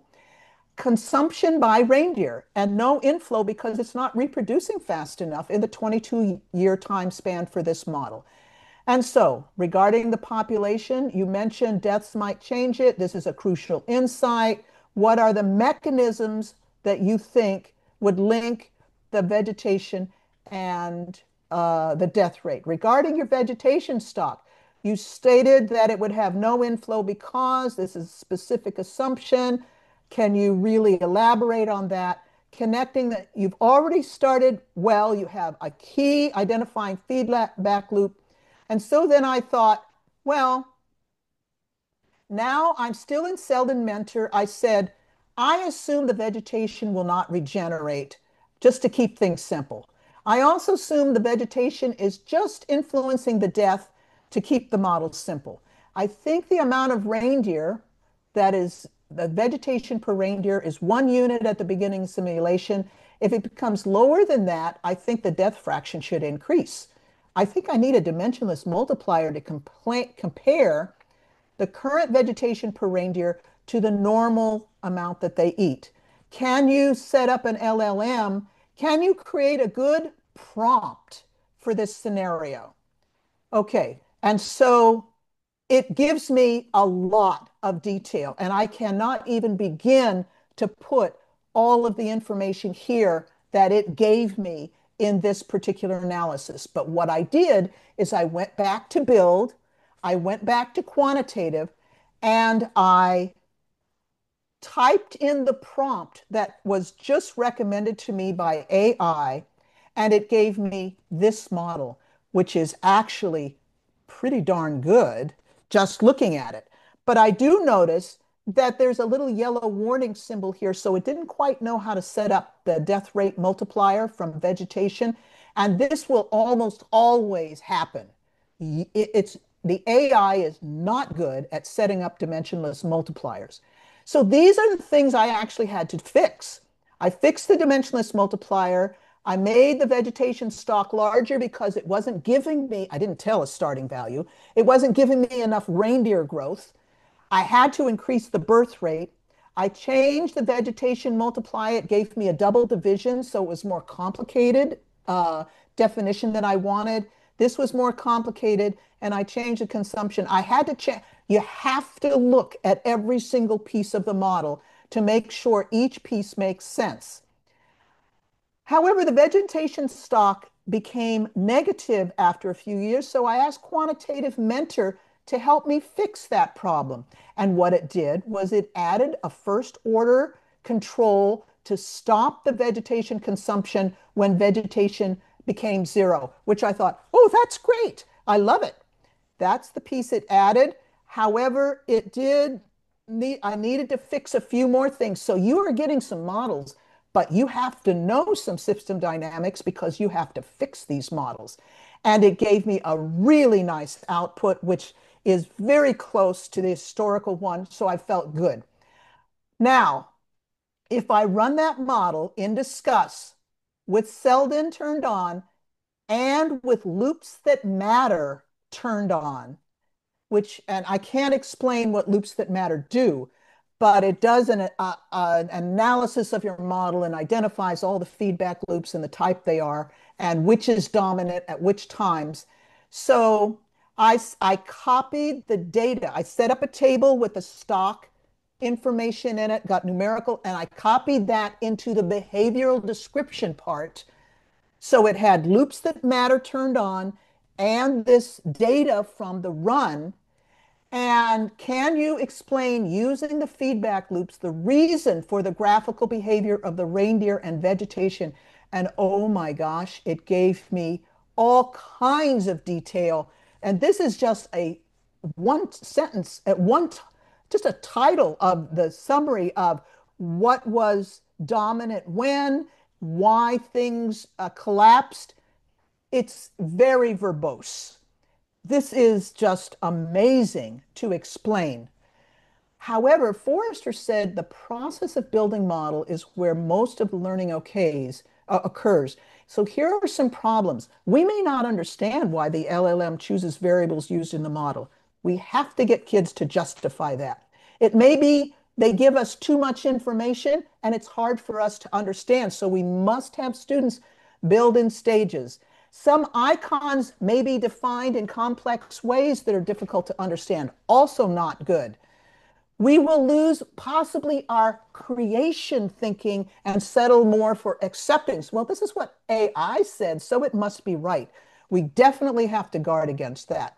consumption by reindeer, and no inflow because it's not reproducing fast enough in the 22-year time span for this model. And so, regarding the population, you mentioned deaths might change it. This is a crucial insight. What are the mechanisms that you think would link the vegetation and the death rate? Regarding your vegetation stock, you stated that it would have no inflow because this is a specific assumption. Can you really elaborate on that? Connecting that you've already started well, you have a key identifying feedback loop. And so then I thought, well, now I'm still in Selden Mentor. I said, I assume the vegetation will not regenerate, just to keep things simple. I also assume the vegetation is just influencing the death to keep the model simple. I think the amount of reindeer, that is, the vegetation per reindeer is 1 unit at the beginning simulation. If it becomes lower than that, I think the death fraction should increase. I think I need a dimensionless multiplier to compare the current vegetation per reindeer to the normal amount that they eat. Can you set up an LLM? Can you create a good prompt for this scenario? Okay, and so it gives me a lot of detail, and I cannot even begin to put all of the information here that it gave me in this particular analysis. But what I did is I went back to build, I went back to quantitative, and I typed in the prompt that was just recommended to me by AI, and it gave me this model, which is actually pretty darn good just looking at it. But I do notice that there's a little yellow warning symbol here, so it didn't quite know how to set up the death rate multiplier from vegetation. And this will almost always happen. It's the AI is not good at setting up dimensionless multipliers. So these are the things I actually had to fix. I fixed the dimensionless multiplier. I made the vegetation stock larger because it wasn't giving me, I didn't tell a starting value, it wasn't giving me enough reindeer growth. I had to increase the birth rate. I changed the vegetation multiplier. It gave me a double division, so it was more complicated definition than I wanted. This was more complicated, and I changed the consumption. I had to check. You have to look at every single piece of the model to make sure each piece makes sense. However, the vegetation stock became negative after a few years, so I asked Quantitative Mentor to help me fix that problem. And what it did was it added a first order control to stop the vegetation consumption when vegetation became zero, which I thought, oh, that's great. I love it. That's the piece it added. However, I needed to fix a few more things. So you are getting some models, but you have to know some system dynamics because you have to fix these models. And it gave me a really nice output, which is very close to the historical one. So I felt good. Now, if I run that model in Discuss with Selden turned on and with loops that matter turned on, and I can't explain what loops that matter do, but it does an analysis of your model and identifies all the feedback loops and the type they are and which is dominant at which times. So I copied the data. I set up a table with the stock information in it, got numerical, and I copied that into the behavioral description part. So it had loops that matter turned on and this data from the run. And can you explain using the feedback loops the reason for the graphical behavior of the reindeer and vegetation? And oh my gosh, it gave me all kinds of detail. And this is just a one sentence at just a title of the summary of what was dominant when, why things collapsed. It's very verbose. This is just amazing to explain. However, Forrester said the process of building model is where most of the learning occurs. So here are some problems. We may not understand why the LLM chooses variables used in the model. We have to get kids to justify that. It may be they give us too much information and it's hard for us to understand. So we must have students build in stages. Some icons may be defined in complex ways that are difficult to understand. Also not good. We will lose possibly our creation thinking and settle more for acceptance. Well, this is what AI said, so it must be right. We definitely have to guard against that.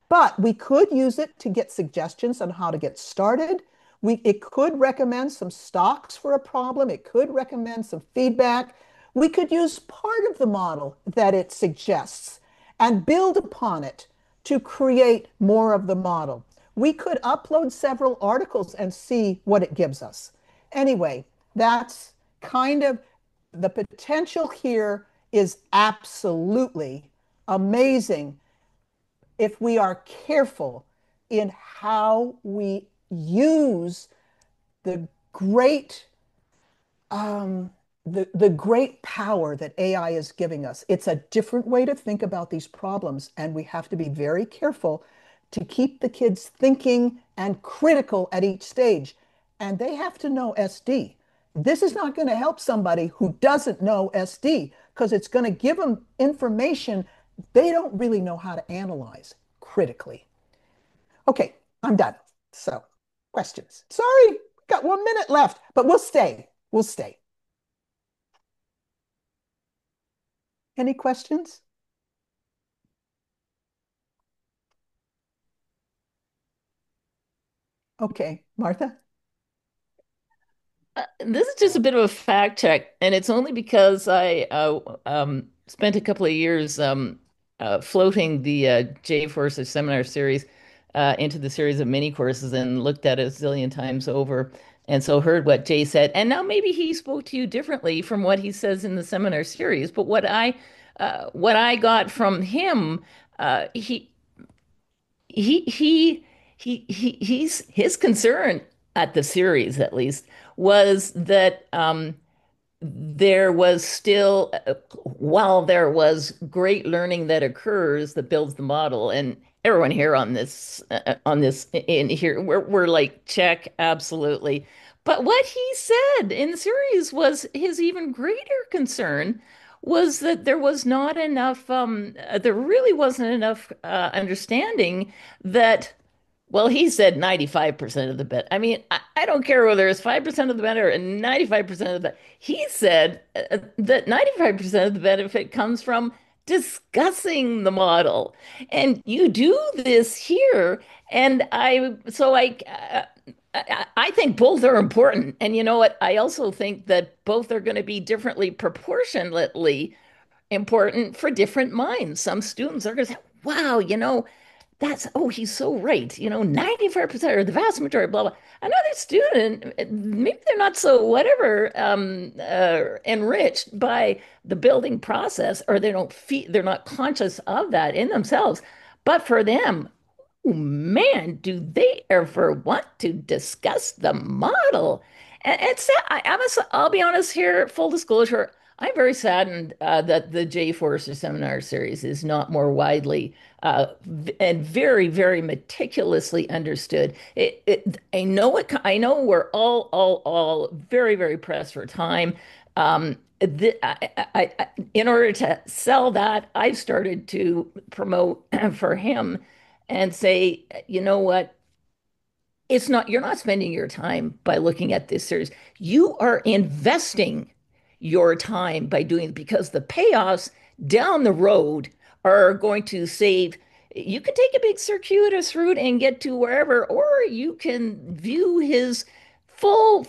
But we could use it to get suggestions on how to get started. It could recommend some stocks for a problem. It could recommend some feedback. We could use part of the model that it suggests and build upon it to create more of the model. We could upload several articles and see what it gives us. Anyway, that's kind of the potential here is absolutely amazing if we are careful in how we use the great the great power that AI is giving us. It's a different way to think about these problems, and we have to be very careful to keep the kids thinking and critical at each stage. And they have to know SD. This is not going to help somebody who doesn't know SD because it's going to give them information they don't really know how to analyze critically. Okay, I'm done. So, questions. Sorry, got 1 minute left, but we'll stay. We'll stay. Any questions? Okay, Martha? This is just a bit of a fact check, and it's only because I spent a couple of years floating the J-Forces Seminar Series into the series of mini courses and looked at it a zillion times over. And so heard what Jay said. And now maybe he spoke to you differently from what he says in the seminar series. But what I got from him, he he he he's his concern at the series at least was that there was still, while there was great learning that occurs that builds the model, and everyone here on this in here, we're like, check, absolutely. But what he said in the series was his even greater concern was that there was not enough, there really wasn't enough understanding that well, he said 95% of the bet. I mean, I don't care whether it's 5% of the benefit or 95% of the bet. He said that 95% of the benefit comes from discussing the model. And you do this here. And I think both are important. And you know what? I also think that both are going to be differently proportionately important for different minds. Some students are going to say, wow, he's so right. 95% or the vast majority, blah, blah. Another student, maybe they're not so whatever enriched by the building process, or they're not conscious of that in themselves. But for them, oh man, do they ever want to discuss the model? And I'll be honest here, full disclosure, I'm very saddened that the J Forrester Seminar Series is not more widely and very, very meticulously understood. I know it. I know we're all very, very pressed for time. In order to sell that, I started to promote for him and say, you know what? You're not spending your time by looking at this series. You are investing your time by doing it because the payoffs down the road are going to save. You can take a big circuitous route and get to wherever, or you can view his full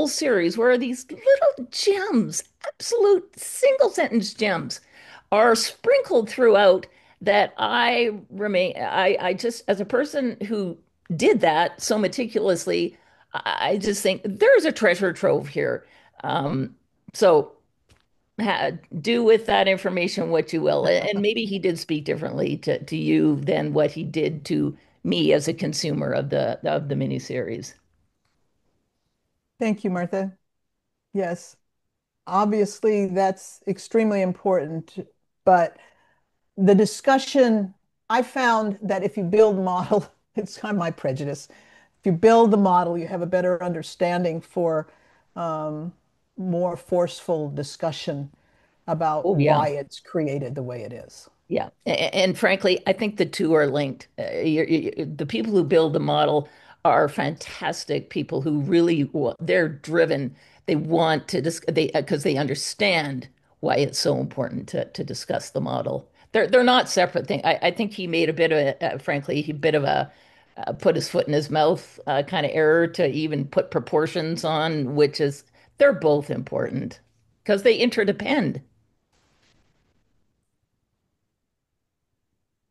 series where these little gems, absolute single sentence gems, are sprinkled throughout that I just, as a person who did that so meticulously, I just think there's a treasure trove here. So do with that information what you will. And maybe he did speak differently to you than what he did to me as a consumer of the miniseries. Thank you, Martha. Yes, obviously that's extremely important, but the discussion, I found that if you build model, it's kind of my prejudice. If you build the model, you have a better understanding for um, more forceful discussion about Oh yeah. why it's created the way it is. Yeah, and frankly, I think the two are linked. The people who build the model are fantastic people who really they're driven. They want to because they understand why it's so important to discuss the model. They're not separate things. I think he made a bit of frankly, a bit of a put his foot in his mouth kind of error to even put proportions on, which is they're both important because they interdepend.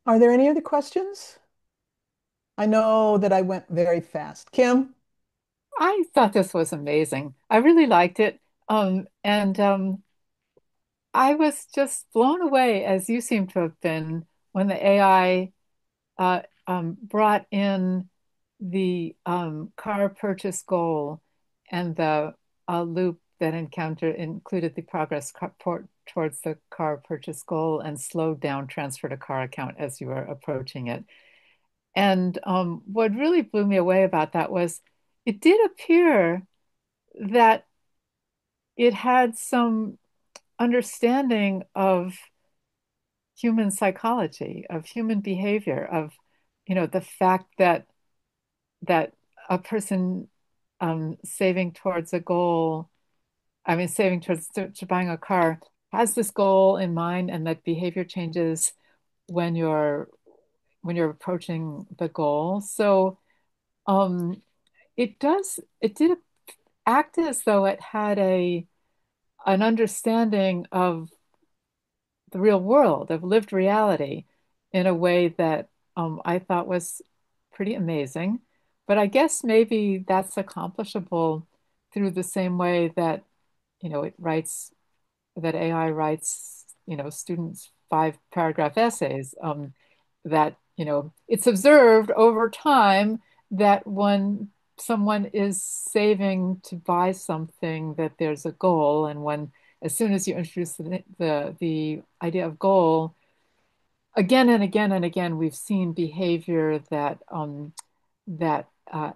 Are there any other questions? I know that I went very fast. Kim? I thought this was amazing. I really liked it. And I was just blown away, as you seem to have been, when the AI brought in the car purchase goal and the loop that included the towards the car purchase goal and slowed down transfer to car account as you were approaching it. And what really blew me away about that was it did appear that it had some understanding of human psychology, of human behavior, of the fact that a person saving towards a goal, I mean, saving towards to buying a car has this goal in mind, and that behavior changes when you're approaching the goal. So um, it did acted as though it had an understanding of the real world, of lived reality, in a way that I thought was pretty amazing. But I guess maybe that's accomplishable through the same way that, it writes, that AI writes, students 5 paragraph essays, that, it's observed over time that when someone is saving to buy something, that there's a goal. And when, as soon as you introduce the idea of goal, again and again and again, we've seen behavior that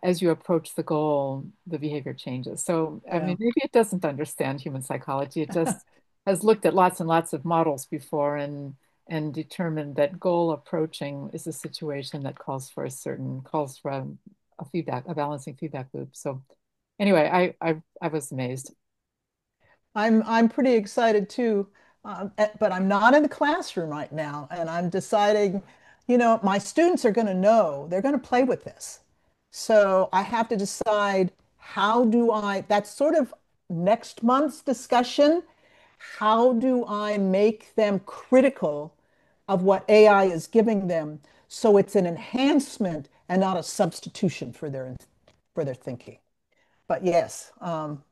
as you approach the goal, the behavior changes. So, I Yeah. mean, maybe it doesn't understand human psychology. It just has looked at lots and lots of models before and determined that goal approaching is a situation that calls for a balancing feedback loop. So, anyway, I was amazed. I'm pretty excited too, but I'm not in the classroom right now, and I'm deciding, my students are going to know they're going to play with this. So I have to decide that's sort of next month's discussion. How do I make them critical of what AI is giving them so it's an enhancement and not a substitution for their thinking? But yes, I'm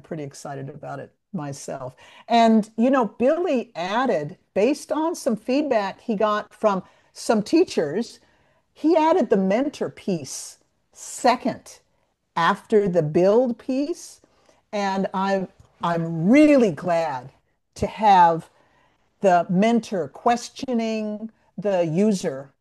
pretty excited about it myself. And Billy added, based on some feedback he got from some teachers, he added the mentor piece second after the build piece. And I'm really glad to have the mentor questioning the user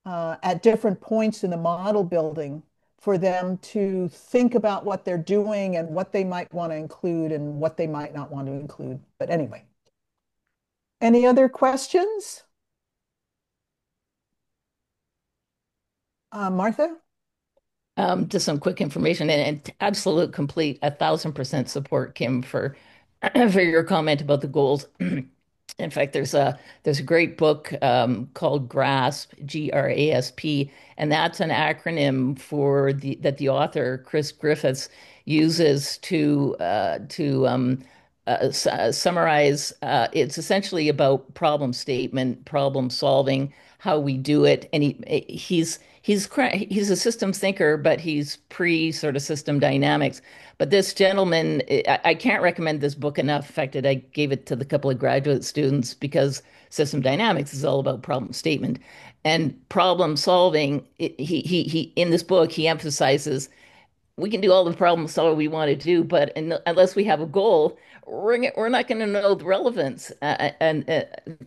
at different points in the model building for them to think about what they're doing and what they might want to include and what they might not want to include. But anyway, any other questions? Martha? Just some quick information and absolute complete 1,000% support, Kim, for for your comment about the goals. In fact, there's a great book called GRASP, GRASP, and that's an acronym for the author Chris Griffiths uses to summarize. It's essentially about problem statement, problem solving, how we do it, and he's a systems thinker, but he's pre sort of system dynamics. But this gentleman, I can't recommend this book enough. In fact, I gave it to the couple of graduate students because system dynamics is all about problem statement and problem solving. He in this book he emphasizes we can do all the problem solving we want to do, but unless we have a goal, we're not going to know the relevance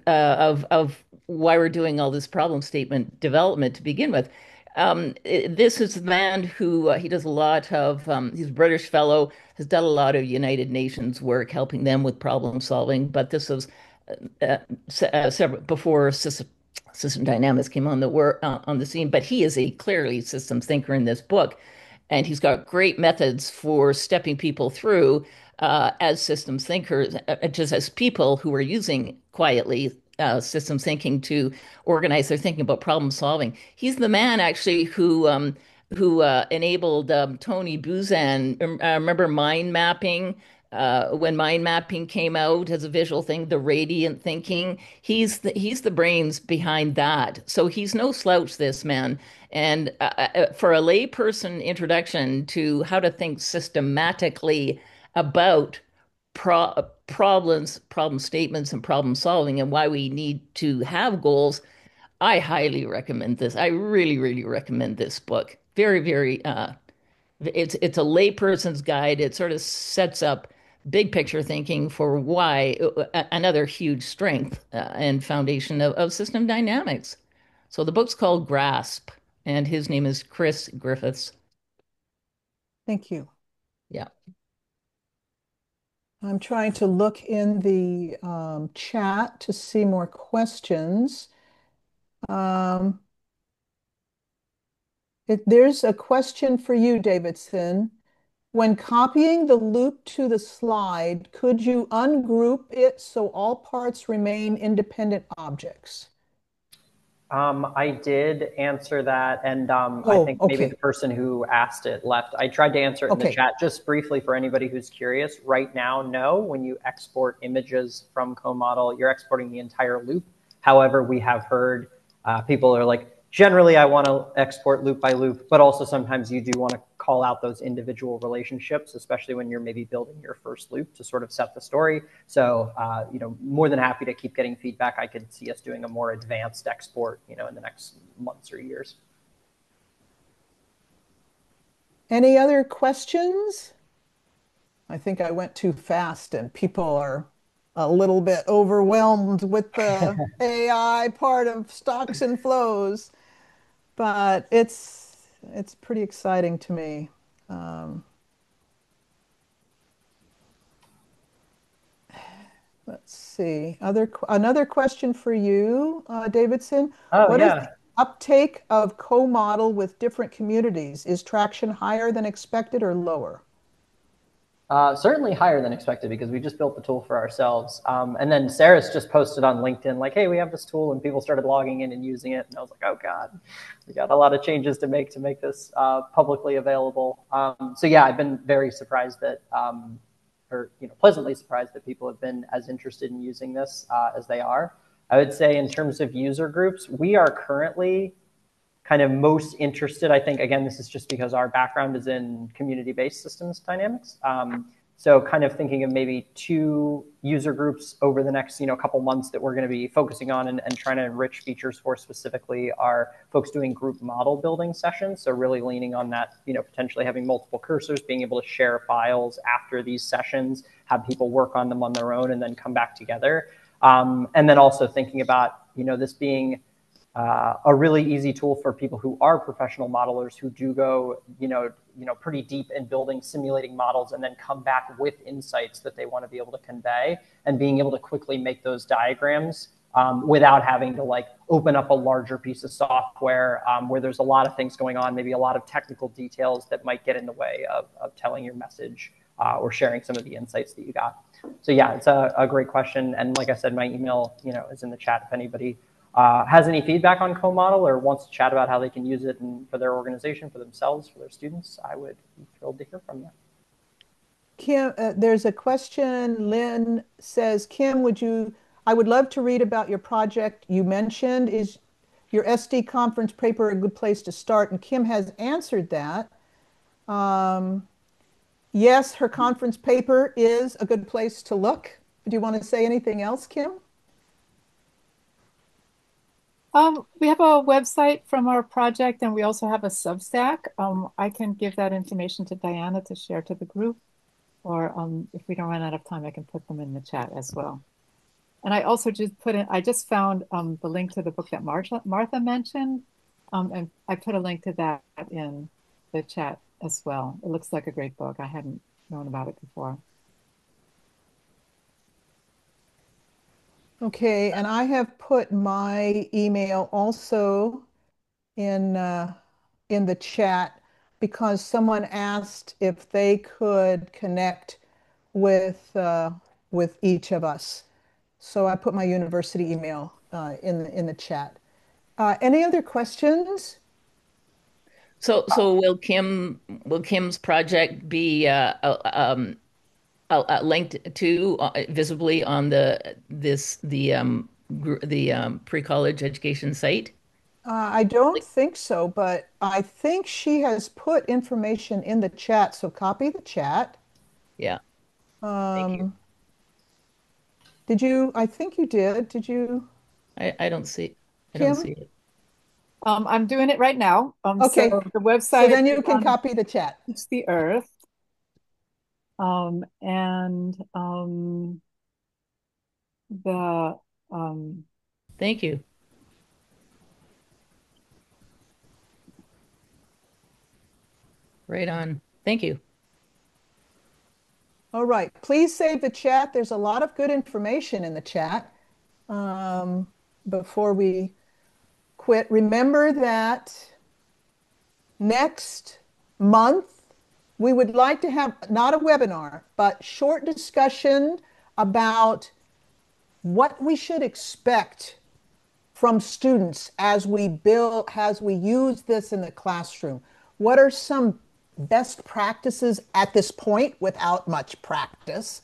of why we're doing all this problem statement development to begin with. This is the man who he does a lot of. He's a British fellow, has done a lot of United Nations work, helping them with problem solving. But this was several before system dynamics came on the scene. But he is a clearly systems thinker in this book, and he's got great methods for stepping people through as systems thinkers, just as people who are using quietly systems thinking to organize their thinking about problem solving. He's the man actually who enabled Tony Buzan. Remember mind mapping? When mind mapping came out as a visual thing, the radiant thinking, he's the brains behind that. So he's no slouch, this man. And for a layperson introduction to how to think systematically about problems, problem statements, and problem solving, and why we need to have goals, I highly recommend this. I really, really recommend this book. Very, very. It's a layperson's guide. It sort of sets up big picture thinking for why another huge strength and foundation of system dynamics. So the book's called Grasp, and his name is Chris Griffiths. Thank you. Yeah. I'm trying to look in the chat to see more questions. Um, there's a question for you, Davidson. When copying the loop to the slide, could you ungroup it so all parts remain independent objects? I did answer that, and I Oh, think maybe the okay. person who asked it left. I tried to answer it in the Okay. chat just briefly for anybody who's curious. Right now, no, when you export images from CoModel, you're exporting the entire loop. However, we have heard people are like, generally, I want to export loop by loop, but also sometimes you do want to call out those individual relationships, especially when you're maybe building your first loop to sort of set the story. So, more than happy to keep getting feedback. I could see us doing a more advanced export, in the next months or years. Any other questions? I think I went too fast and people are a little bit overwhelmed with the AI part of stocks and flows, but it's pretty exciting to me. Um, let's see. Another question for you, Davidson. Oh, What is the yeah. uptake of co-model with different communities? Is traction higher than expected or lower? Certainly higher than expected because we just built the tool for ourselves. And then Sarah's just posted on LinkedIn, like, hey, we have this tool, and people started logging in and using it. And I was like, oh, God, we got a lot of changes to make this publicly available. So, yeah, I've been very surprised that, pleasantly surprised that people have been as interested in using this as they are. I would say in terms of user groups, we are currently kind of most interested. I think, again, this is just because our background is in community-based systems dynamics. So kind of thinking of maybe 2 user groups over the next, couple months that we're going to be focusing on and trying to enrich features for specifically are folks doing group model building sessions. So really leaning on that, potentially having multiple cursors, being able to share files after these sessions, have people work on them on their own and then come back together. And then also thinking about, this being a really easy tool for people who are professional modelers who do go, pretty deep in building simulating models and then come back with insights that they want to be able to convey and being able to quickly make those diagrams without having to open up a larger piece of software where there's a lot of things going on, maybe a lot of technical details that might get in the way of telling your message or sharing some of the insights that you got. So yeah, it's a great question. And like I said, my email, is in the chat if anybody has any feedback on CoModel or wants to chat about how they can use it for their organization, for themselves, for their students, I would be thrilled to hear from them. Kim, there's a question. Lynn says, Kim, I would love to read about your project you mentioned. Is your SD conference paper a good place to start? And Kim has answered that. Yes, her conference paper is a good place to look. Do you want to say anything else, Kim? We have a website from our project, and we also have a Substack. I can give that information to Diana to share to the group, or if we don't run out of time, I can put them in the chat as well. And I also I just found the link to the book that Martha mentioned, and I put a link to that in the chat as well. It looks like a great book. I hadn't known about it before. Okay, and I have put my email also in the chat because someone asked if they could connect with each of us. So I put my university email in the chat. Any other questions? So will Kim's project be linked to visibly on the pre-college education site? I don't think so, but I think she has put information in the chat. So copy the chat. Yeah. Thank you. Did you? I think you did. Did you, I don't see Kim? it. I'm doing it right now. So Okay. the So website then is you can on copy the chat. Teach the Earth. And the Thank you. Right on. Thank you. All right. Please save the chat. There's a lot of good information in the chat. Before we quit, remember that next month we would like to have not a webinar, but short discussion about what we should expect from students as we use this in the classroom? What are some best practices at this point without much practice?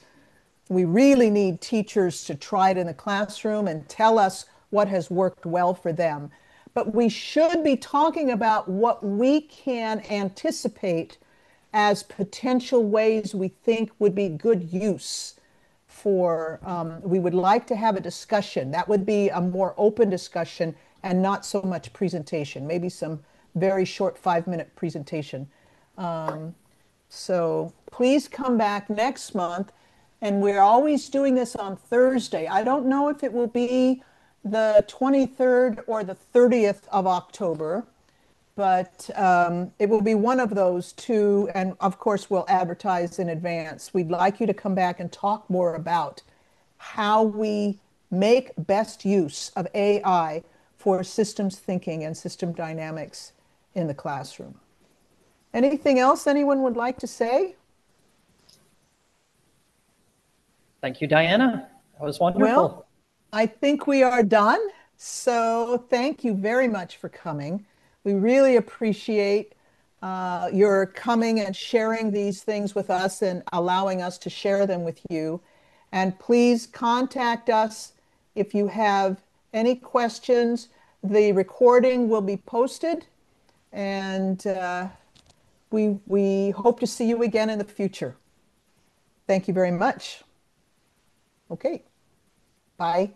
We really need teachers to try it in the classroom and tell us what has worked well for them. But we should be talking about what we can anticipate as potential ways we think would be good use for, we would like to have a discussion. That would be a more open discussion and not so much presentation, maybe some very short 5-minute presentation. So please come back next month. And we're always doing this on Thursday. I don't know if it will be the 23rd or the 30th of October, but it will be one of those two. And of course, we'll advertise in advance. We'd like you to come back and talk more about how we make best use of AI for systems thinking and system dynamics in the classroom. Anything else anyone would like to say? Thank you, Diana. That was wonderful. Well, I think we are done. So thank you very much for coming. We really appreciate your coming and sharing these things with us and allowing us to share them with you. And please contact us if you have any questions. The recording will be posted, and we hope to see you again in the future. Thank you very much. Okay, bye.